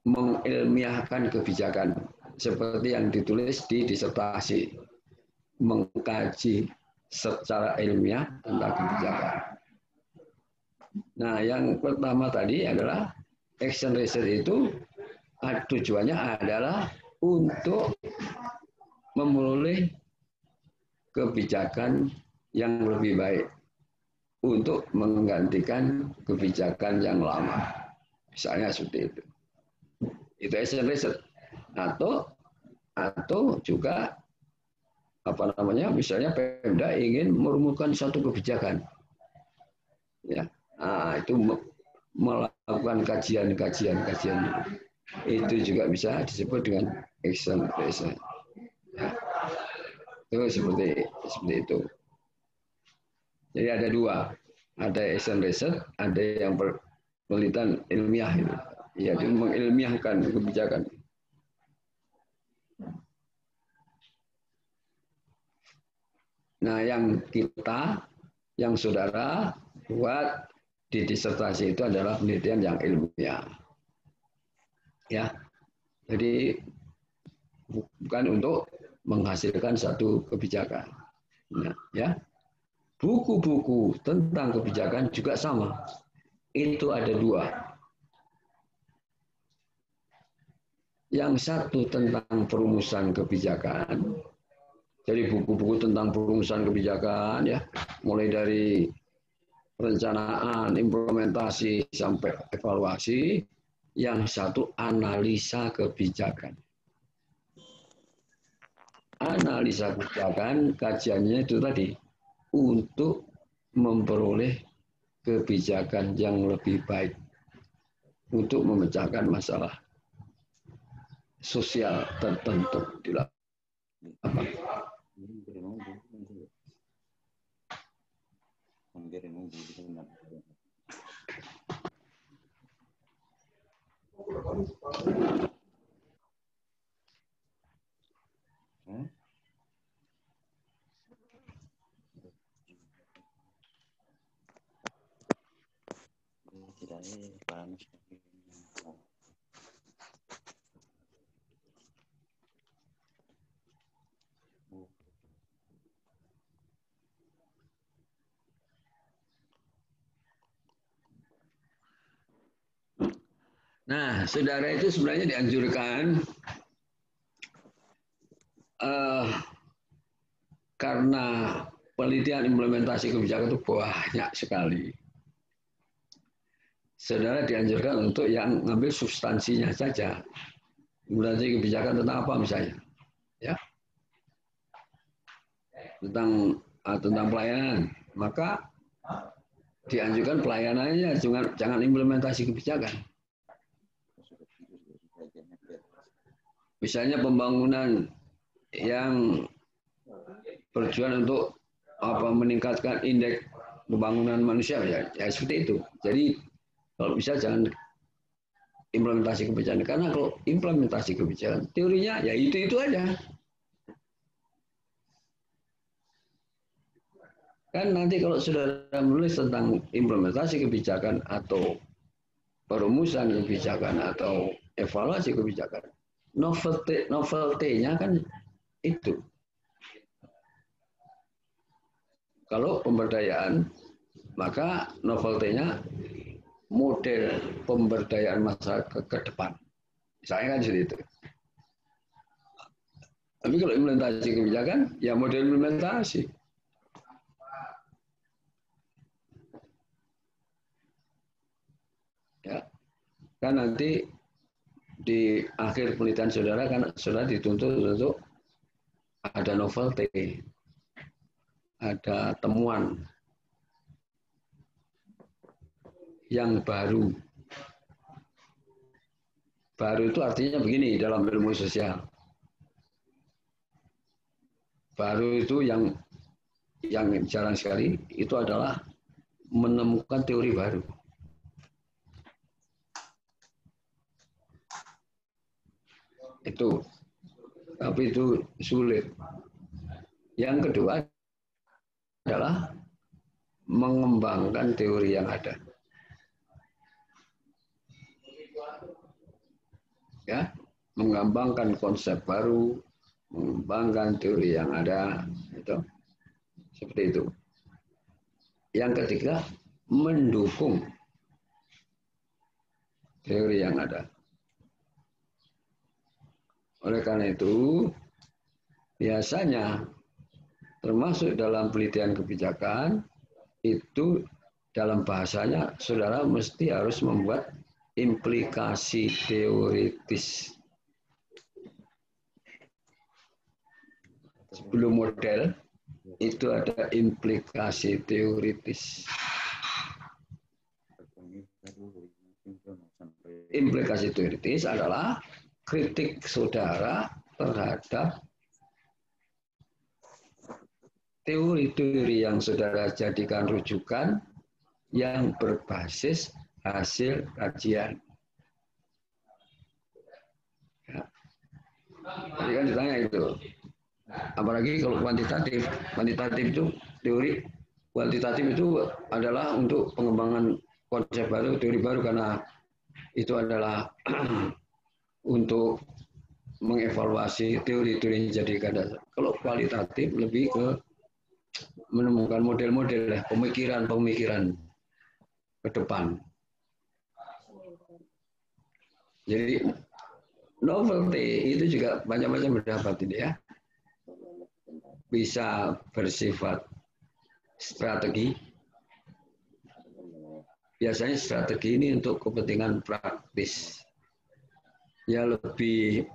S2: mengilmiahkan kebijakan, seperti yang ditulis di disertasi, mengkaji secara ilmiah tentang kebijakan. Nah, yang pertama tadi adalah action research itu tujuannya adalah untuk memperoleh kebijakan yang lebih baik untuk menggantikan kebijakan yang lama. Misalnya seperti itu. Itu action research. Atau juga misalnya Pemda ingin merumuskan satu kebijakan. Ya. Nah, itu melakukan kajian. Itu juga bisa disebut dengan action research. Ya. Itu seperti itu. Jadi ada 2, ada action research, ada yang penelitian ilmiah itu, yaitu mengilmiahkan kebijakan. Nah, yang saudara buat di disertasi itu adalah penelitian yang ilmiah. Ya. Jadi bukan untuk menghasilkan satu kebijakan. Nah, ya. Buku-buku tentang kebijakan juga sama. Itu ada 2. Yang satu tentang perumusan kebijakan. Jadi buku-buku tentang perumusan kebijakan, ya, mulai dari perencanaan, implementasi sampai evaluasi. Yang satu analisa kebijakan. Analisa kebijakan kajiannya itu tadi untuk memperoleh kebijakan yang lebih baik untuk memecahkan masalah sosial tertentu di lapangan. Nah, saudara itu sebenarnya dianjurkan karena penelitian implementasi kebijakan itu banyak sekali. Saudara dianjurkan untuk yang ngambil substansinya saja. Implementasi kebijakan tentang apa misalnya? Ya. Tentang pelayanan. Maka dianjurkan pelayanannya, jangan implementasi kebijakan. Misalnya pembangunan yang bertujuan untuk meningkatkan indeks pembangunan manusia, ya seperti itu. Jadi kalau bisa jangan implementasi kebijakan, karena kalau implementasi kebijakan teorinya ya itu aja. Kan nanti kalau saudara menulis tentang implementasi kebijakan atau perumusan kebijakan atau evaluasi kebijakan, novelty-nya kan itu. Kalau pemberdayaan, maka novelty-nya model pemberdayaan masyarakat ke depan. Misalnya kan seperti itu. Tapi kalau implementasi kebijakan, ya model implementasi. Ya, kan nanti di akhir penelitian saudara kan saudara dituntut untuk ada novelty, ada temuan yang baru. Baru itu artinya begini dalam ilmu sosial. Baru itu yang jarang sekali itu adalah menemukan teori baru. Itu, tapi itu sulit. Yang kedua adalah mengembangkan teori yang ada. Ya, mengembangkan konsep baru, mengembangkan teori yang ada, itu seperti itu. Yang ketiga, mendukung teori yang ada. Oleh karena itu, biasanya termasuk dalam penelitian kebijakan, itu dalam bahasanya saudara mesti harus membuat implikasi teoritis. Sebelum model, itu ada implikasi teoritis. Implikasi teoritis adalah kritik saudara terhadap teori-teori yang saudara jadikan rujukan yang berbasis hasil kajian. Ya. Tadi kan ditanya itu. Apalagi kalau kuantitatif. Kuantitatif itu teori. Kuantitatif itu adalah untuk pengembangan konsep baru, teori baru, karena itu adalah untuk mengevaluasi teori-teori yang dijadikan dasar. Kalau kualitatif lebih ke menemukan model-model, pemikiran-pemikiran ke depan. Jadi novelty itu juga macam-macam berdapat ini ya. Bisa bersifat strategi. Biasanya strategi ini untuk kepentingan praktis. Ya lebih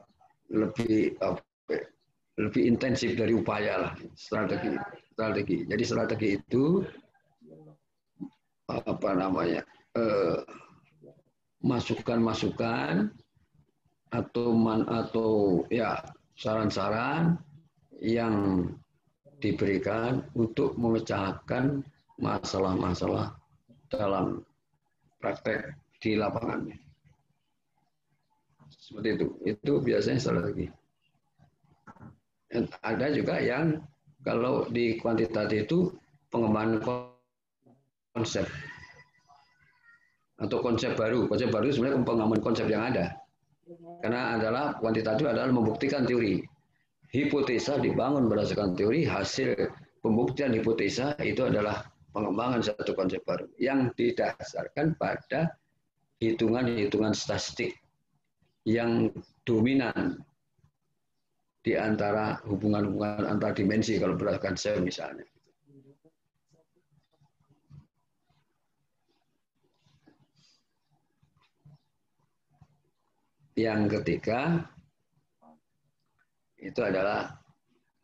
S2: intensif dari upaya lah strategi. Jadi strategi itu masukan-masukan atau ya saran-saran yang diberikan untuk memecahkan masalah-masalah dalam praktek di lapangan. Seperti itu. Itu biasanya strategi. Ada juga yang kalau di kuantitatif itu pengembangan konsep atau konsep baru. Konsep baru sebenarnya pengembangan konsep yang ada. Karena kuantitatif adalah membuktikan teori. Hipotesa dibangun berdasarkan teori, hasil pembuktian hipotesa itu adalah pengembangan satu konsep baru yang didasarkan pada hitungan-hitungan statistik yang dominan di antara hubungan-hubungan antar dimensi kalau berdasarkan sel misalnya. Yang ketiga itu adalah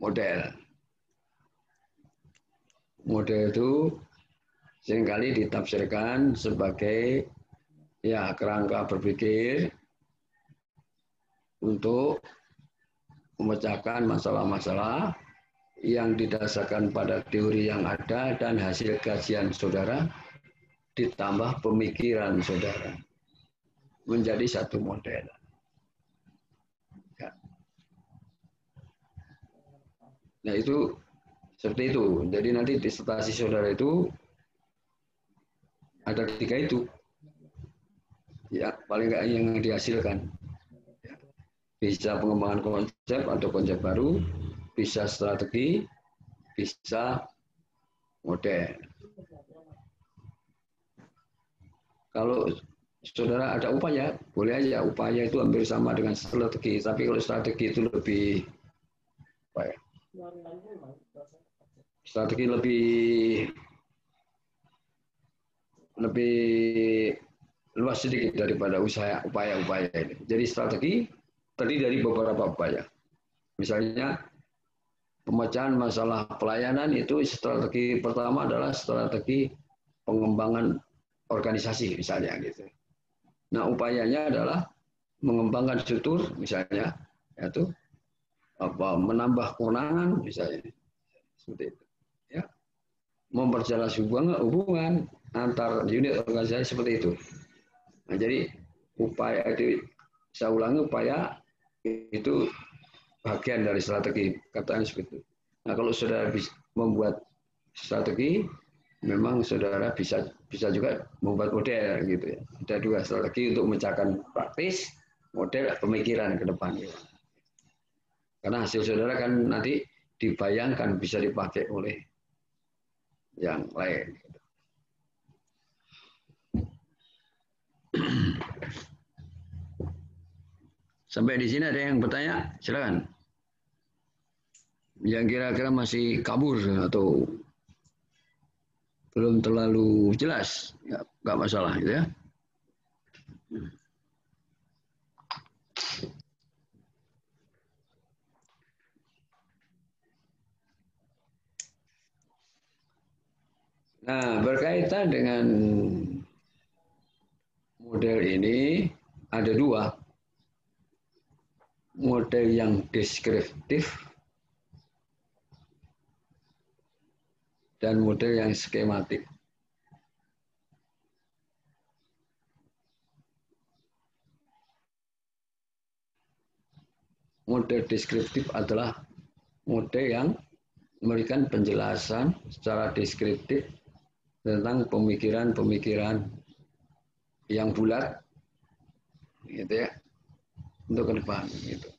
S2: model. Model itu seringkali ditafsirkan sebagai ya kerangka berpikir untuk memecahkan masalah-masalah yang didasarkan pada teori yang ada dan hasil kajian saudara ditambah pemikiran saudara menjadi satu model. Ya. Nah itu seperti itu. Jadi nanti disertasi saudara itu ada 3 itu. Ya, paling nggak yang dihasilkan. Bisa pengembangan konsep atau konsep baru, bisa strategi, bisa model. Kalau saudara ada upaya, boleh aja. Upaya itu hampir sama dengan strategi. Tapi kalau strategi itu lebih, apa ya? Strategi lebih luas sedikit daripada upaya-upaya ini. Jadi strategi terdiri dari beberapa upaya. Misalnya pemecahan masalah pelayanan itu strategi pertama adalah strategi pengembangan organisasi misalnya gitu. Nah, upayanya adalah mengembangkan struktur misalnya yaitu menambah kewenangan misalnya. Seperti itu. Ya. Memperjelas hubungan antar unit organisasi seperti itu. Nah, jadi upaya itu saya ulangi, upaya itu bagian dari strategi, katanya seperti itu. Nah, kalau saudara bisa membuat strategi, memang saudara bisa juga membuat model gitu ya. Ada 2 strategi untuk memecahkan praktis, model pemikiran ke depan. Gitu. Karena hasil saudara kan nanti dibayangkan bisa dipakai oleh yang lain. Sampai di sini ada yang bertanya? Silakan. Yang kira-kira masih kabur atau belum terlalu jelas, nggak masalah, gitu ya. Nah, berkaitan dengan model ini ada 2. Model yang deskriptif dan model yang skematik. Model deskriptif adalah model yang memberikan penjelasan secara deskriptif tentang pemikiran-pemikiran yang bulat, gitu ya, untuk ke depan. Gitu.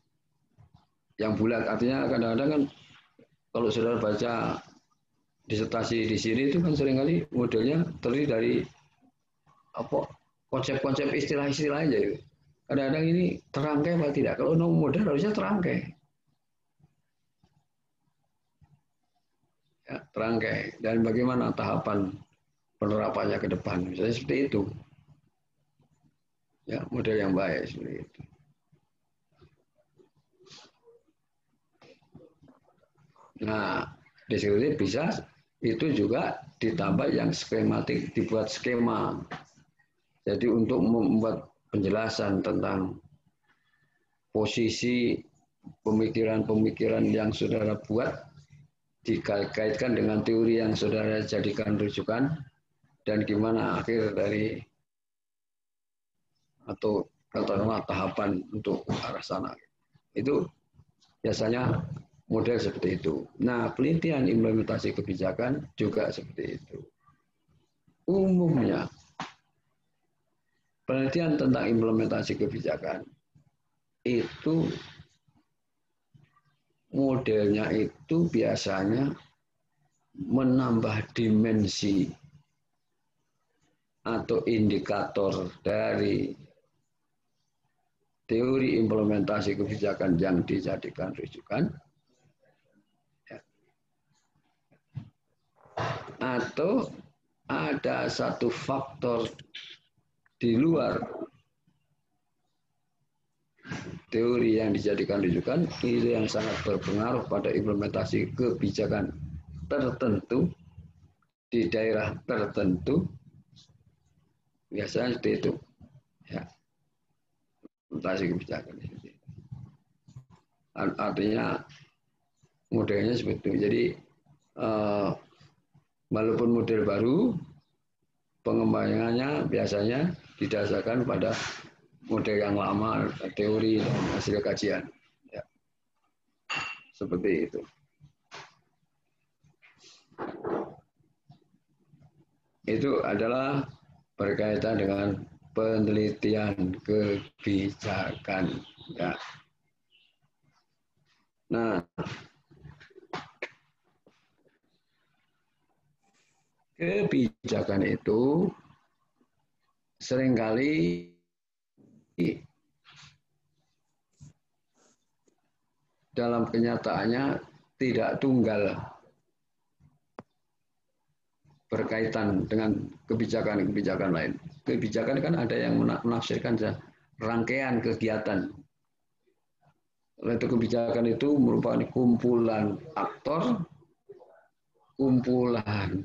S2: Yang bulat artinya kadang-kadang kan kalau saudara baca disertasi di sini itu kan seringkali modelnya terdiri dari apa konsep-konsep istilah-istilah aja. Gitu. Kadang-kadang ini terangkai apa tidak? Kalau model harusnya terangkai. Ya, terangkai. Dan bagaimana tahapan penerapannya ke depan. Misalnya seperti itu. Ya, model yang baik seperti itu. Nah, deskriptif bisa itu juga ditambah yang skematik, dibuat skema. Jadi untuk membuat penjelasan tentang posisi pemikiran-pemikiran yang saudara buat dikaitkan dengan teori yang saudara jadikan rujukan dan gimana akhir dari atau katakanlah tahapan untuk arah sana. Itu biasanya model seperti itu. Nah, penelitian implementasi kebijakan juga seperti itu. Umumnya, penelitian tentang implementasi kebijakan itu modelnya itu biasanya menambah dimensi atau indikator dari teori implementasi kebijakan yang dijadikan rujukan, ya. Atau ada satu faktor di luar teori yang dijadikan rujukan itu yang sangat berpengaruh pada implementasi kebijakan tertentu di daerah tertentu, biasanya seperti itu, ya. Implementasi kebijakan itu. Artinya modelnya seperti itu. Jadi walaupun model baru, pengembangannya biasanya didasarkan pada model yang lama, teori dan hasil kajian. Ya. Seperti itu. Itu adalah berkaitan dengan penelitian kebijakan. Ya. Nah, kebijakan itu seringkali dalam kenyataannya tidak tunggal berkaitan dengan kebijakan-kebijakan lain. Kebijakan kan ada yang menafsirkan rangkaian kegiatan. Itu kebijakan itu merupakan kumpulan aktor, kumpulan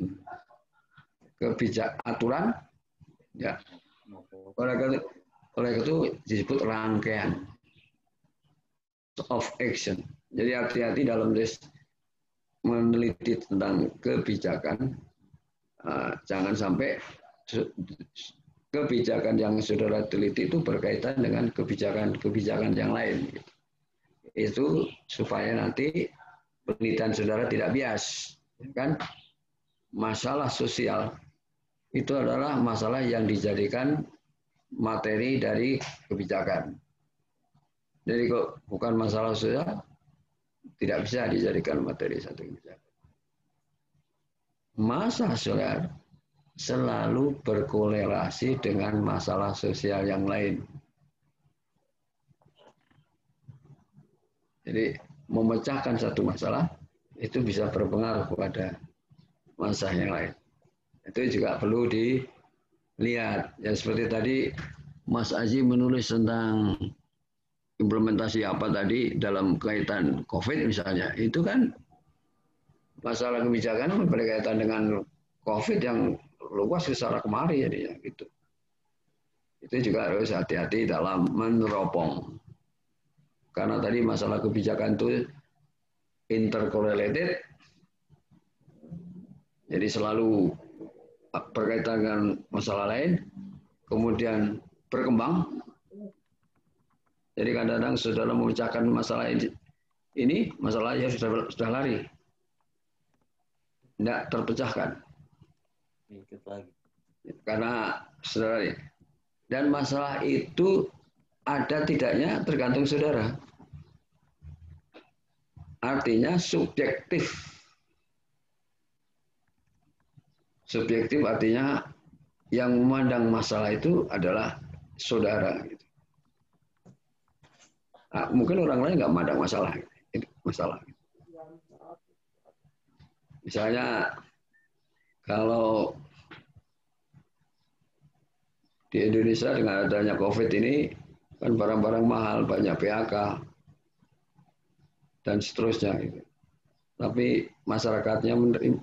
S2: aturan, ya. Oleh itu disebut rangkaian of action. Jadi hati-hati dalam meneliti tentang kebijakan, jangan sampai kebijakan yang saudara teliti itu berkaitan dengan kebijakan yang lain. Itu supaya nanti penelitian saudara tidak bias, kan? Masalah sosial itu adalah masalah yang dijadikan materi dari kebijakan. Jadi kok bukan masalah sosial, tidak bisa dijadikan materi satu kebijakan. Masalah sosial selalu berkorelasi dengan masalah sosial yang lain. Jadi memecahkan satu masalah itu bisa berpengaruh pada masalah yang lain. Itu juga perlu dilihat. Ya seperti tadi Mas Aji menulis tentang implementasi apa tadi dalam kaitan COVID misalnya. Itu kan masalah kebijakan berkaitan dengan COVID yang luas secara kemari jadinya gitu. Itu juga harus hati-hati dalam meneropong. Karena tadi masalah kebijakan itu intercorrelated. Jadi selalu berkaitan dengan masalah lain, kemudian berkembang. Jadi kadang-kadang saudara memecahkan masalah ini, masalahnya sudah lari. Tidak terpecahkan. Karena saudara, dan masalah itu ada tidaknya tergantung saudara. Artinya subjektif. Subjektif artinya yang memandang masalah itu adalah saudara. Nah, mungkin orang lain nggak memandang masalah. Misalnya kalau di Indonesia dengan adanya COVID ini kan barang-barang mahal, banyak PHK dan seterusnya. Tapi masyarakatnya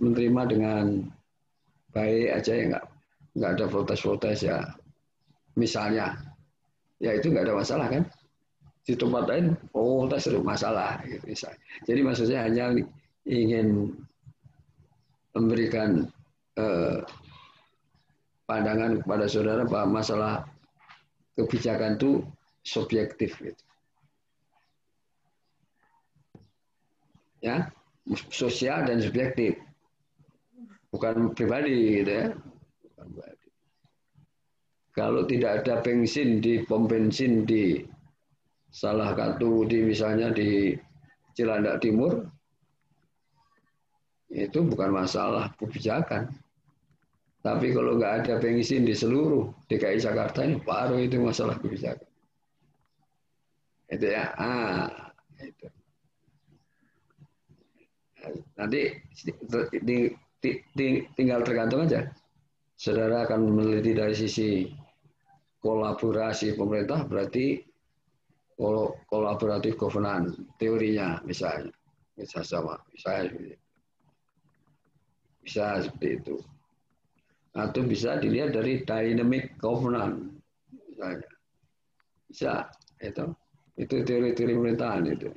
S2: menerima dengan baik aja ya, nggak ada protes-protes ya. Misalnya, ya itu nggak ada masalah kan. Di tempat lain, protes itu masalah. Gitu, misalnya. Jadi maksudnya hanya ingin memberikan pandangan kepada saudara bahwa masalah kebijakan itu subjektif. Gitu. Ya, sosial dan subjektif. Bukan pribadi gitu ya. Bukan pribadi. Kalau tidak ada bensin di pom bensin di salah satu misalnya di Cilandak Timur, itu bukan masalah kebijakan. Tapi kalau nggak ada bensin di seluruh DKI Jakarta ini baru itu masalah kebijakan. Itu ya. Itu. Nanti tinggal tergantung aja. Saudara akan meneliti dari sisi kolaborasi pemerintah, berarti kolaboratif governance teorinya misalnya, bisa seperti itu. Atau bisa dilihat dari dynamic governance misalnya. Bisa itu teori-teori pemerintahan itu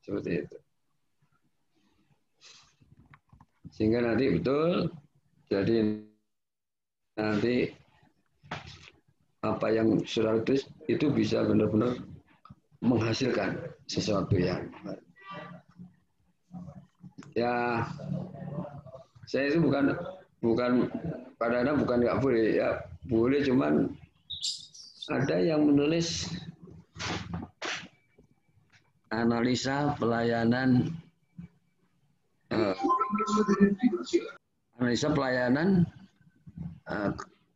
S2: seperti itu. Sehingga nanti betul, jadi nanti apa yang saudara tulis itu bisa benar-benar menghasilkan sesuatu yang ya. Saya itu bukan kadang-kadang bukan nggak boleh ya, boleh, cuman ada yang menulis analisa pelayanan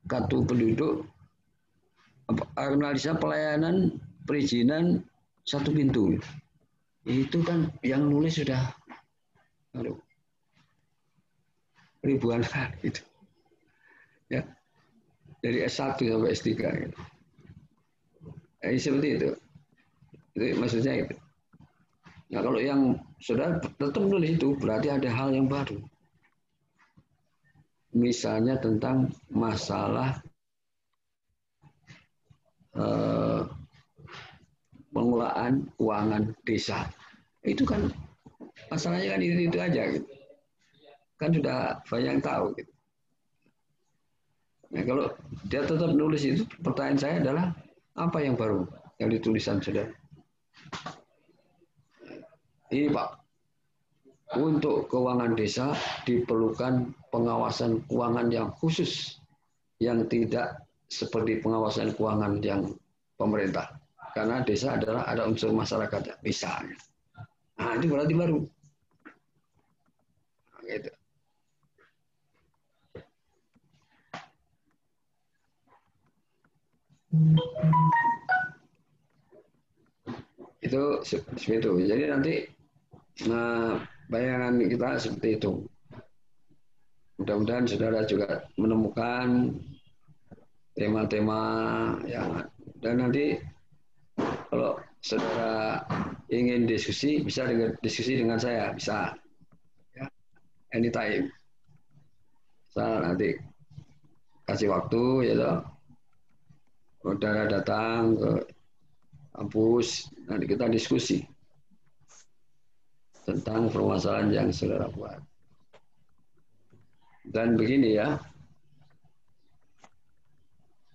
S2: kartu penduduk, analisa pelayanan perizinan satu pintu. Itu kan yang nulis sudah ribuan kali itu. Ya. Dari S1 sampai S3 gitu. Seperti itu. Itu maksudnya itu. Nah, kalau yang saudara tetap nulis itu berarti ada hal yang baru. Misalnya tentang masalah pengelolaan keuangan desa. Itu kan masalahnya kan itu aja gitu. Kan sudah banyak yang tahu gitu. Nah, kalau dia tetap nulis itu, pertanyaan saya adalah apa yang baru yang ditulisan saudara? Ini Pak, untuk keuangan desa diperlukan pengawasan keuangan yang khusus, yang tidak seperti pengawasan keuangan yang pemerintah. Karena desa adalah ada unsur masyarakatnya, misalnya. Nah, itu berarti baru. Nah, gitu. Itu seperti itu. Jadi nanti bayangan kita seperti itu. Mudah-mudahan saudara juga menemukan tema-tema yang, dan nanti kalau saudara ingin diskusi bisa diskusi dengan saya, bisa ya, anytime. Saya nanti kasih waktu ya toh. Saudara datang ke kampus, nanti kita diskusi tentang permasalahan yang saudara buat. Dan begini ya,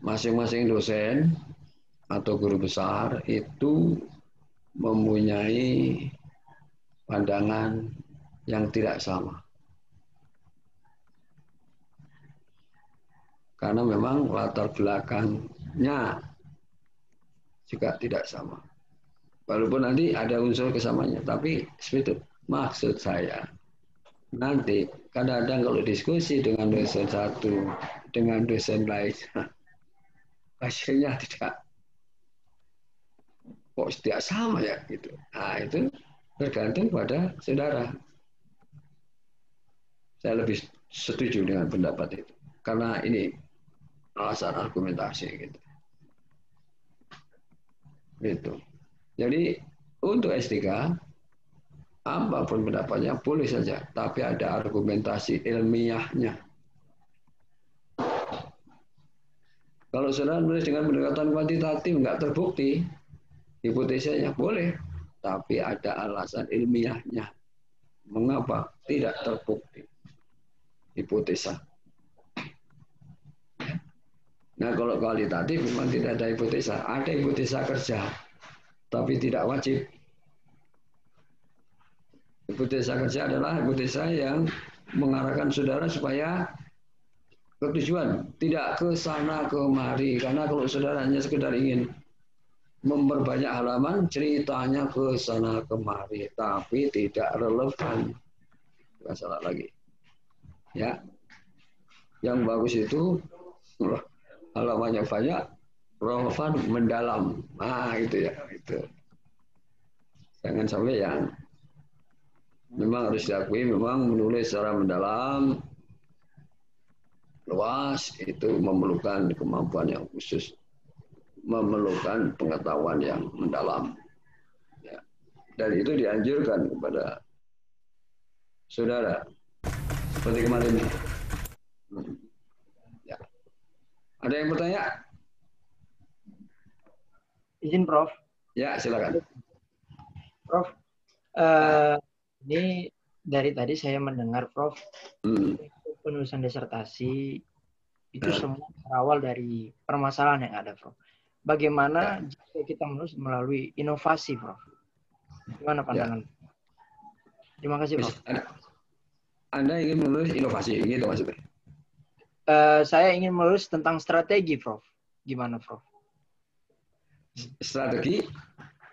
S2: masing-masing dosen atau guru besar itu mempunyai pandangan yang tidak sama. Karena memang latar belakangnya juga tidak sama. Walaupun nanti ada unsur kesamanya, tapi seperti itu. Maksud saya, nanti kadang-kadang kalau diskusi dengan dosen satu, dengan dosen lain, hasilnya tidak sama ya gitu. Nah, itu tergantung pada saudara. Saya lebih setuju dengan pendapat itu. Karena ini alasan argumentasi gitu. Gitu. Jadi untuk S3 apapun pendapatnya boleh saja, tapi ada argumentasi ilmiahnya. Kalau saudara menulis dengan pendekatan kuantitatif nggak terbukti hipotesanya, boleh, tapi ada alasan ilmiahnya. Mengapa tidak terbukti hipotesa? Nah, kalau kualitatif memang tidak ada hipotesa. Ada hipotesa kerja, tapi tidak wajib. Hipotesa kerja adalah hipotesa yang mengarahkan saudara supaya ke tujuan, tidak ke sana kemari. Karena kalau saudara hanya sekedar ingin memperbanyak halaman, ceritanya ke sana kemari, tapi tidak relevan. Tidak salah lagi. Ya. Yang bagus itu halamannya banyak, relevan, mendalam. Nah, itu ya. Itu. Jangan sampai yang memang harus diakui, memang menulis secara mendalam, luas, itu memerlukan kemampuan yang khusus, memerlukan pengetahuan yang mendalam. Ya. Dan itu dianjurkan kepada saudara. Seperti kemarin ini. Ya. Ada yang bertanya?
S7: Izin, Prof.
S2: Ya, silakan.
S7: Prof, ini dari tadi saya mendengar, Prof, penulisan disertasi itu semua berawal dari permasalahan yang ada, Prof. Bagaimana jika kita menulis melalui inovasi, Prof? Gimana pandangan? Terima kasih, Prof.
S2: Anda ingin menulis inovasi, gitu maksudnya?
S7: Saya ingin menulis tentang strategi, Prof. Gimana, Prof?
S2: Strategi?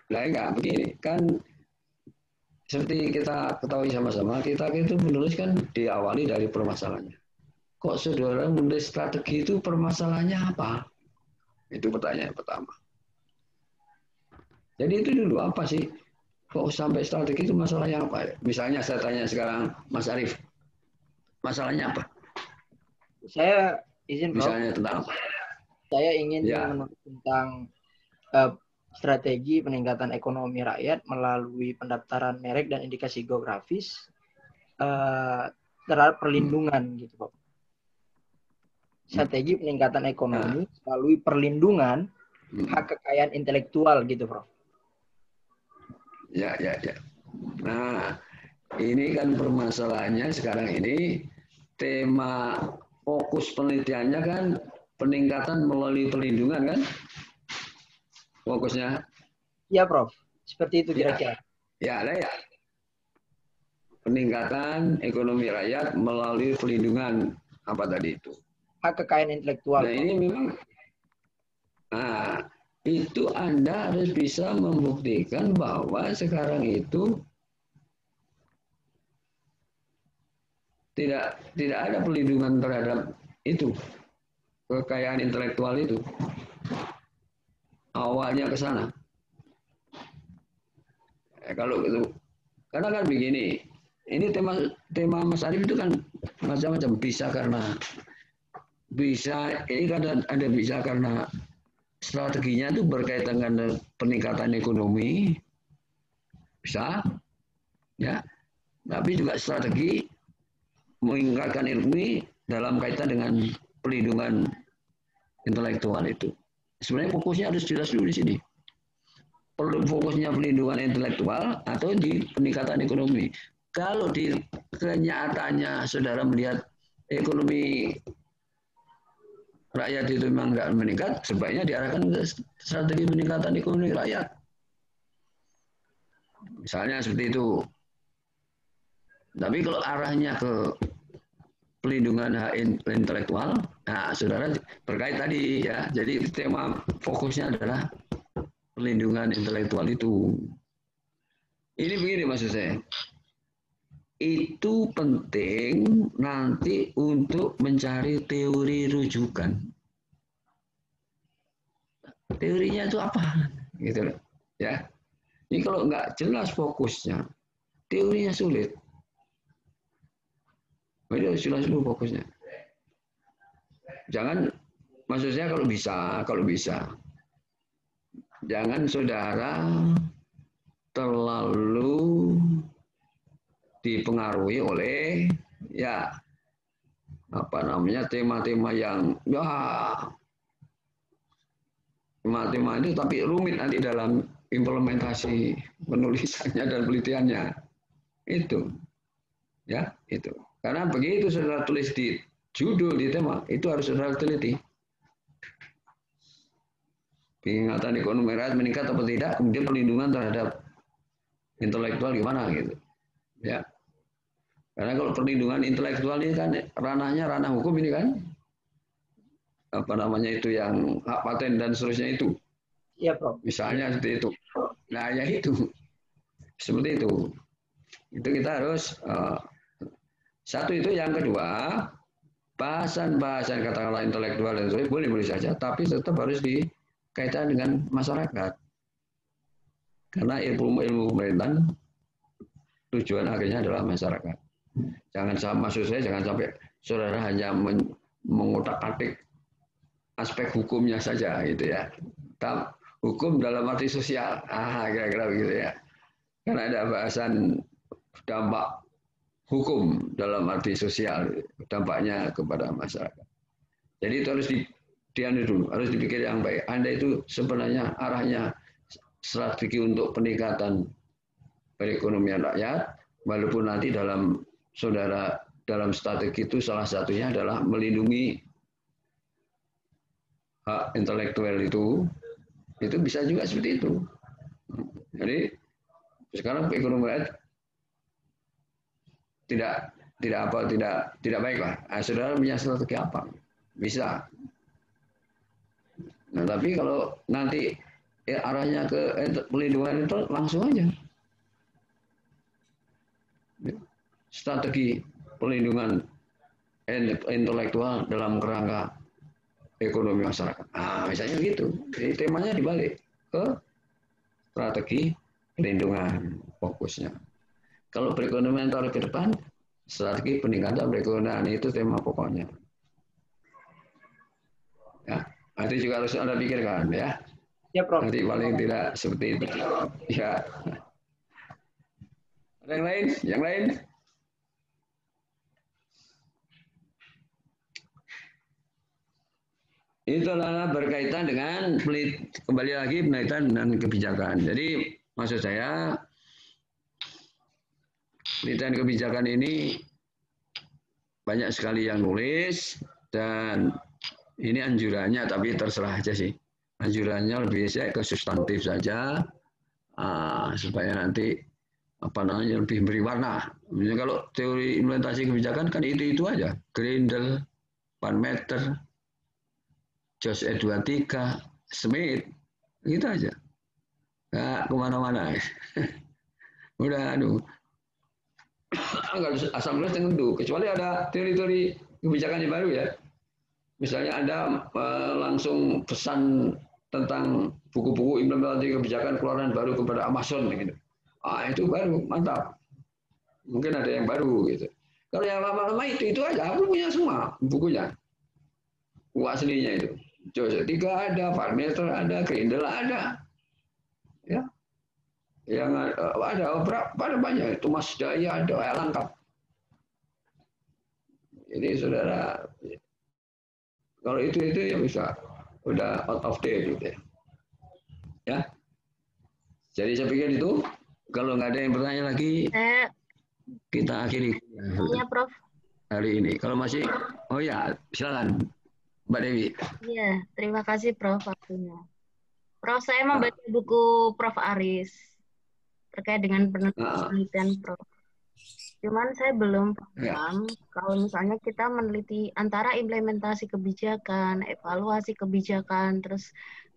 S2: Nah, enggak, begini. Kan seperti kita ketahui sama-sama, kita itu menulis kan diawali dari permasalahannya. Kok saudara menulis strategi itu permasalahannya apa? Itu pertanyaan pertama. Jadi itu dulu apa sih? Kok sampai strategi itu masalahnya apa? Misalnya saya tanya sekarang Mas Arief, masalahnya apa?
S7: Saya izin, Prof.
S2: Misalnya tentang apa?
S7: Saya ingin menulis tentang strategi peningkatan ekonomi rakyat melalui pendaftaran merek dan indikasi geografis terhadap perlindungan, gitu, Prof. Strategi peningkatan ekonomi melalui perlindungan hak kekayaan intelektual, gitu, Prof.
S2: Ya. Nah, ini kan permasalahannya sekarang ini, tema fokus penelitiannya kan peningkatan melalui perlindungan kan? Fokusnya.
S7: Iya, Prof. Seperti itu kira-kira.
S2: Ya. Peningkatan ekonomi rakyat melalui perlindungan, apa tadi itu?
S7: Hak kekayaan intelektual.
S2: Nah, ini memang, itu Anda harus bisa membuktikan bahwa sekarang itu tidak ada perlindungan terhadap itu, kekayaan intelektual itu. Awalnya ke sana. Kalau itu, karena kan begini, ini tema Mas Arief itu kan macam-macam, ini kan ada bisa karena strateginya itu berkaitan dengan peningkatan ekonomi, bisa, ya. Tapi juga strategi meningkatkan ilmu dalam kaitan dengan pelindungan intelektual itu. Sebenarnya fokusnya harus jelas dulu di sini. Perlu fokusnya pelindungan intelektual atau di peningkatan ekonomi. Kalau di kenyataannya saudara melihat ekonomi rakyat itu memang nggak meningkat, sebaiknya diarahkan ke strategi peningkatan ekonomi rakyat. Misalnya seperti itu. Tapi kalau arahnya ke pelindungan hak intelektual, nah saudara terkait tadi ya, jadi tema fokusnya adalah pelindungan intelektual itu. Ini begini maksud saya. Itu penting nanti untuk mencari teori rujukan. Teorinya itu apa? Gitu loh. Ya. Ini kalau nggak jelas fokusnya, teorinya sulit. Jadi harus jelas dulu fokusnya. Jangan, maksud saya kalau bisa. Jangan saudara terlalu dipengaruhi oleh tema-tema yang tema itu tapi rumit nanti dalam implementasi penulisannya dan penelitiannya. Itu. Ya, itu. Karena begitu saudara tulis di judul di tema, itu harus saudara teliti. Peningkatan ekonomi rakyat meningkat atau tidak, kemudian perlindungan terhadap intelektual gimana gitu. Ya. Karena kalau perlindungan intelektual ini kan ranahnya ranah hukum ini kan. Apa namanya itu yang hak paten dan seterusnya itu.
S7: Iya, Prof.
S2: Misalnya seperti itu. Nah, ya itu. Seperti itu. Itu kita harus satu itu, yang kedua, bahasan katakanlah intelektual dan sebagainya boleh saja, tapi tetap harus dikaitkan dengan masyarakat. Karena ilmu pemerintahan tujuan akhirnya adalah masyarakat. Maksud saya jangan sampai saudara hanya mengutak-atik aspek hukumnya saja gitu ya. Hukum dalam arti sosial, kira-kira begitu ya. Karena ada bahasan dampak hukum dalam arti sosial, dampaknya kepada masyarakat. Jadi itu harus dianu dulu, harus dipikir yang baik. Anda itu sebenarnya arahnya strategi untuk peningkatan perekonomian rakyat, walaupun nanti dalam strategi itu salah satunya adalah melindungi hak intelektual itu bisa juga seperti itu. Jadi sekarang perekonomian rakyat tidak baik lah. Saudara punya strategi apa? Bisa. Nah, tapi kalau nanti arahnya ke pelindungan itu langsung aja. Strategi pelindungan intelektual dalam kerangka ekonomi masyarakat. Misalnya gitu. Jadi temanya dibalik ke strategi pelindungan fokusnya. Kalau perekonomian taruh ke depan, strategi peningkatan perekonomian itu tema pokoknya. Ya, nanti juga harus Anda pikirkan ya.
S7: Ya, Prof.
S2: Nanti paling tidak seperti itu. Ya. Ada yang lain? Yang lain? Itulah berkaitan dengan kembali lagi berkaitan dengan kebijakan. Jadi maksud saya penelitian kebijakan ini banyak sekali yang nulis dan ini anjurannya, tapi terserah aja sih. Anjurannya lebih saya ke substantif saja supaya nanti lebih beri warna. Misalnya kalau teori implementasi kebijakan kan itu aja, Grindel, Van Meter, Jos E23, Smith, gitu aja. Nggak kemana-mana. Udah, nggak asal nulis tentu. Kecuali ada teori-teori kebijakan yang baru ya. Misalnya Anda langsung pesan tentang buku-buku implementasi kebijakan keluaran baru kepada Amazon gitu. Itu baru, mantap. Mungkin ada yang baru gitu. Kalau yang lama-lama itu aja, aku punya semua bukunya. Buku aslinya itu. Jose 3 ada, Van Meter ada, Grindel ada. Ya. Yang ada banyak, Thomas Daya ada, lengkap. Jadi saudara, kalau itu ya bisa, udah out of date gitu ya. Jadi saya pikir itu, kalau nggak ada yang bertanya lagi, kita akhiri
S8: ya, Prof.
S2: Hari ini. Kalau masih, oh ya, silakan Mbak Dewi.
S8: Iya, terima kasih Prof. waktunya. Prof, saya membaca buku Prof. Aris terkait dengan penelitian Prof. Cuman saya belum paham kalau misalnya kita meneliti antara implementasi kebijakan, evaluasi kebijakan, terus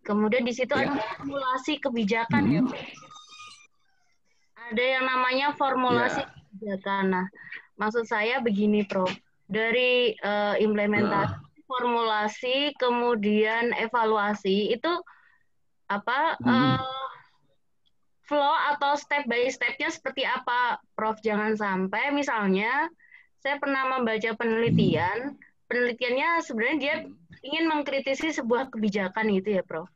S8: kemudian di situ ada formulasi kebijakan ya. Ada yang namanya formulasi kebijakan. Nah, maksud saya begini, Prof. Dari implementasi, formulasi, kemudian evaluasi itu apa? Flow atau step by step-nya seperti apa, Prof? Jangan sampai misalnya saya pernah membaca penelitiannya sebenarnya dia ingin mengkritisi sebuah kebijakan gitu ya, Prof.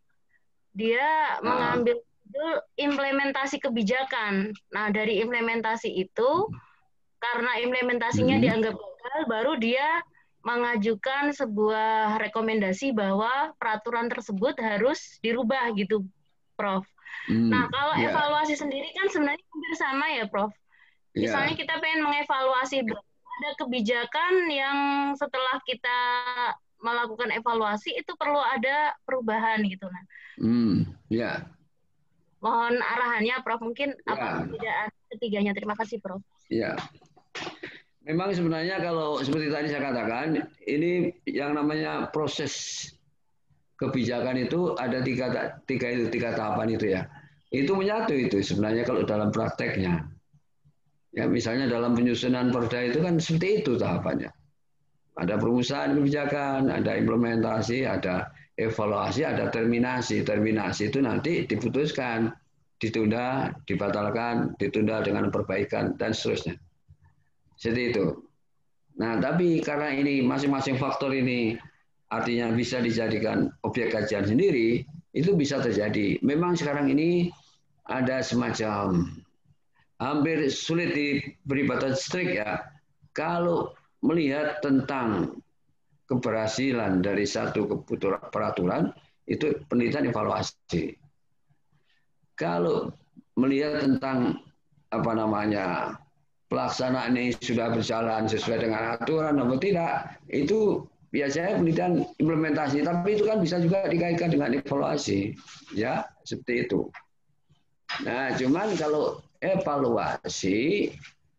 S8: Dia mengambil itu implementasi kebijakan. Nah, dari implementasi itu karena implementasinya dianggap gagal, baru dia mengajukan sebuah rekomendasi bahwa peraturan tersebut harus dirubah gitu, Prof. Nah, kalau evaluasi sendiri kan sebenarnya hampir sama ya, Prof. Misalnya kita pengen mengevaluasi, ada kebijakan yang setelah kita melakukan evaluasi itu perlu ada perubahan gitu. Nah, mohon arahannya, Prof. Mungkin apa perbedaan ketiganya? Terima kasih, Prof.
S2: Ya, memang sebenarnya kalau seperti tadi saya katakan, ini yang namanya proses kebijakan itu ada tiga tahapan itu ya. Itu menyatu itu sebenarnya kalau dalam prakteknya. Ya misalnya dalam penyusunan perda itu kan seperti itu tahapannya. Ada perumusan kebijakan, ada implementasi, ada evaluasi, ada terminasi. Terminasi itu nanti diputuskan, ditunda, dibatalkan, ditunda dengan perbaikan, dan seterusnya. Seperti itu. Nah, tapi karena ini masing-masing faktor ini artinya bisa dijadikan objek kajian sendiri, itu bisa terjadi. Memang sekarang ini ada semacam hampir sulit diberi batas strict ya. Kalau melihat tentang keberhasilan dari satu peraturan, itu penelitian evaluasi. Kalau melihat tentang pelaksanaan ini sudah berjalan sesuai dengan aturan atau tidak, itu biasanya penelitian implementasi, tapi itu kan bisa juga dikaitkan dengan evaluasi, ya seperti itu. Nah, cuman kalau evaluasi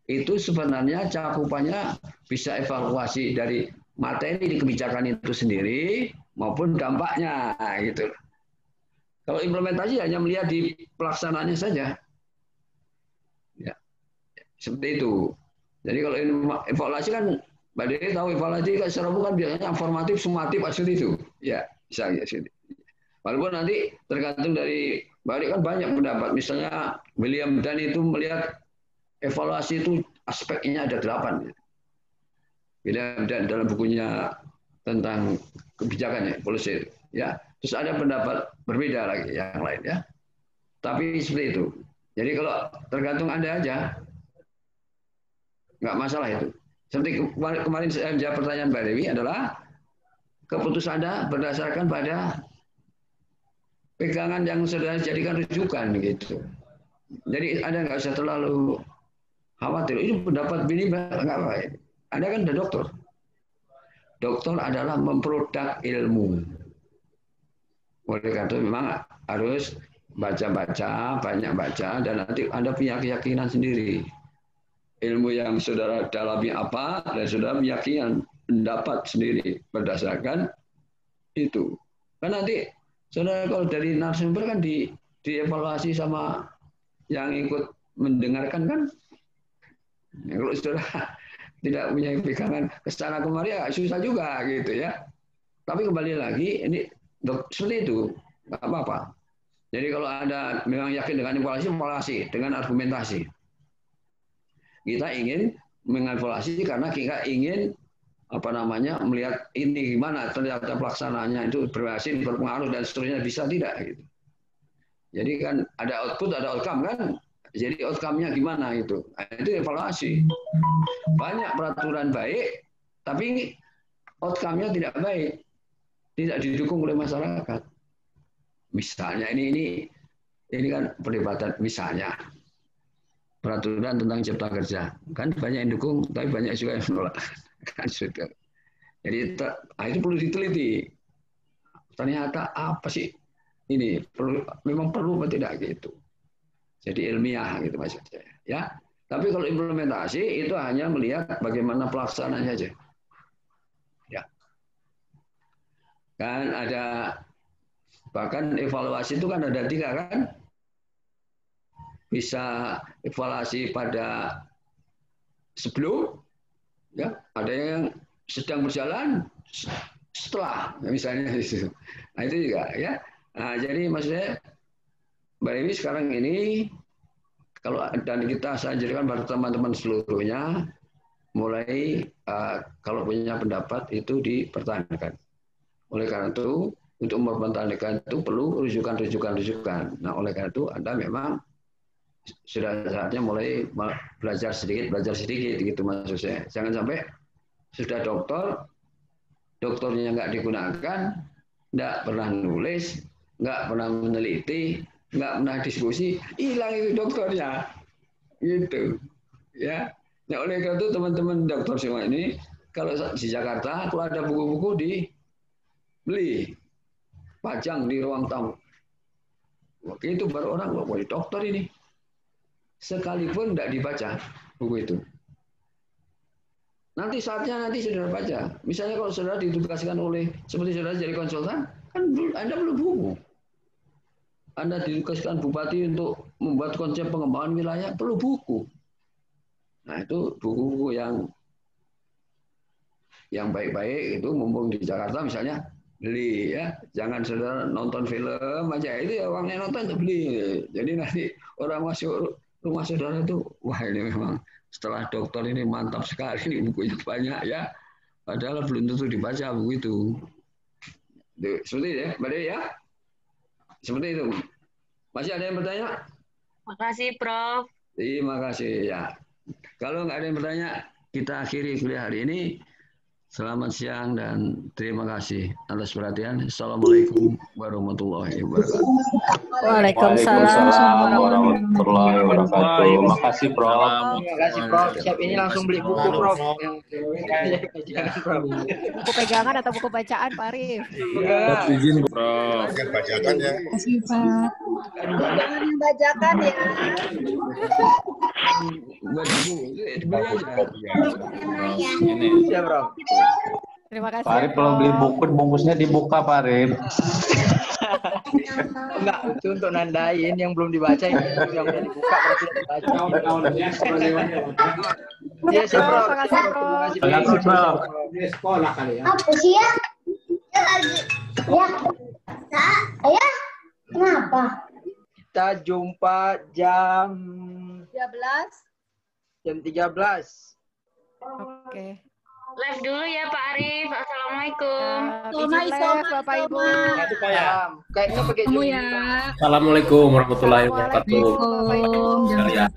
S2: itu sebenarnya cakupannya bisa evaluasi dari materi di kebijakan itu sendiri maupun dampaknya, gitu. Kalau implementasi hanya melihat di pelaksanaannya saja, ya seperti itu. Jadi kalau evaluasi kan Mbak Dede tahu evaluasi kan secara umum kan biasanya informatif, sumatif, seperti itu. Ya, bisa ya. Walaupun nanti tergantung dari Mbak Dede kan banyak pendapat. Misalnya William Dunn itu melihat evaluasi itu aspeknya ada 8. William Dunn dalam bukunya tentang kebijakan ya, policy. Ya, terus ada pendapat berbeda lagi yang lain ya. Tapi seperti itu. Jadi kalau tergantung Anda aja, nggak masalah itu. Seperti kemarin saya jawab pertanyaan Mbak Dewi adalah keputusan Anda berdasarkan pada pegangan yang sudah dijadikan rujukan gitu. Jadi Anda nggak usah terlalu khawatir. Ini pendapat ini nggak baik. Anda kan udah dokter. Dokter adalah memproduk ilmu. Oleh karena itu memang harus baca-baca, banyak baca, dan nanti Anda punya keyakinan sendiri. Ilmu yang saudara dalami apa, dan saudara meyakinkan pendapat sendiri berdasarkan itu. Kan nanti saudara kalau dari narasumber kan dievaluasi sama yang ikut mendengarkan kan. Ya, kalau saudara tidak punya pegangan kesana kemari ya susah juga gitu ya. Tapi kembali lagi ini seperti itu nggak apa-apa. Jadi kalau Anda memang yakin dengan evaluasi dengan argumentasi. Kita ingin mengevaluasi karena kita ingin melihat ini gimana ternyata pelaksanaannya itu berhasil, berpengaruh dan seterusnya, bisa tidak gitu. Jadi kan ada output, ada outcome kan. Jadi outcome-nya gimana itu? Nah, itu evaluasi. Banyak peraturan baik, tapi outcome-nya tidak baik, tidak didukung oleh masyarakat. Misalnya ini kan perdebatan misalnya. Peraturan tentang cipta kerja kan banyak yang dukung tapi banyak juga yang menolak kan sudah. Jadi itu perlu diteliti ternyata apa sih ini memang perlu atau tidak gitu. Jadi ilmiah gitu maksud saya ya. Tapi kalau implementasi itu hanya melihat bagaimana pelaksanaannya aja ya. Kan ada bahkan evaluasi itu kan ada 3 kan. Bisa evaluasi pada sebelum, ya ada yang sedang berjalan setelah, misalnya itu. Nah itu juga ya. Nah, jadi maksudnya Mbak Dewi sekarang ini kalau dan kita saya ajarkan pada teman-teman seluruhnya mulai kalau punya pendapat itu dipertahankan. Oleh karena itu untuk mempertahankan itu perlu rujukan. Nah oleh karena itu Anda memang sudah saatnya mulai belajar sedikit gitu maksud saya. Jangan sampai sudah dokternya nggak digunakan, nggak pernah nulis, nggak pernah meneliti, nggak pernah diskusi, hilang itu dokternya, gitu, ya. Nah oleh karena itu teman-teman dokter semua ini, kalau di Jakarta, kalau ada buku-buku dibeli, pajang di ruang tamu. Oke, itu baru orang wah dokter ini. Sekalipun tidak dibaca buku itu. Nanti saatnya saudara baca. Misalnya kalau saudara ditugaskan seperti saudara jadi konsultan, kan Anda belum buku. Anda ditugaskan bupati untuk membuat konsep pengembangan wilayah, perlu buku. Nah itu buku-buku yang yang baik-baik itu mumpung di Jakarta misalnya beli ya, jangan saudara nonton film aja itu ya uangnya nonton beli. Jadi nanti orang masuk rumah saudara itu wah ini memang setelah dokter ini mantap sekali ini bukunya banyak ya, padahal belum tentu dibaca buku itu. Seperti itu ya, Mbak Dewi ya, seperti itu. Masih ada yang bertanya?
S8: Makasih Prof.
S2: Terima kasih ya. Kalau nggak ada yang bertanya, kita akhiri kuliah hari ini. Selamat siang dan terima kasih atas perhatian. Assalamualaikum warahmatullahi wabarakatuh.
S9: Waalaikumsalam warahmatullahi wabarakatuh. Makasih Prof.
S7: Terima kasih Prof. Siap ini langsung beli buku Prof.
S10: Buku pegangan atau buku bacaan Pak Arif?
S1: Izin Prof. Yang bacakan ya.
S10: Kasih Pak.
S6: Jangan bacakan ya.
S2: Buat buku, beli aja.
S9: Ini.
S7: Siap Prof.
S10: Terima kasih.
S9: Pak Arif kalau beli buku bungkusnya dibuka Pak Arif.
S7: Enggak, itu untuk nandain yang belum dibaca yang udah dibuka berarti udah dibaca. Iya, siap Prof.
S10: Terima kasih Prof.
S9: Terima kasih Prof.
S11: Di sekolah kali ya.
S12: Apa sih ya? Ya. Kenapa?
S7: Kita jumpa jam
S6: 13.
S7: 13.
S10: Oke.
S8: Live dulu ya Pak Arif. Assalamualaikum.
S10: Izin live Bapak Ibu.
S7: Salam. Kayaknya pakai Zoom ya.
S11: Assalamualaikum warahmatullahi wabarakatuh.
S10: Waalaikumsalam.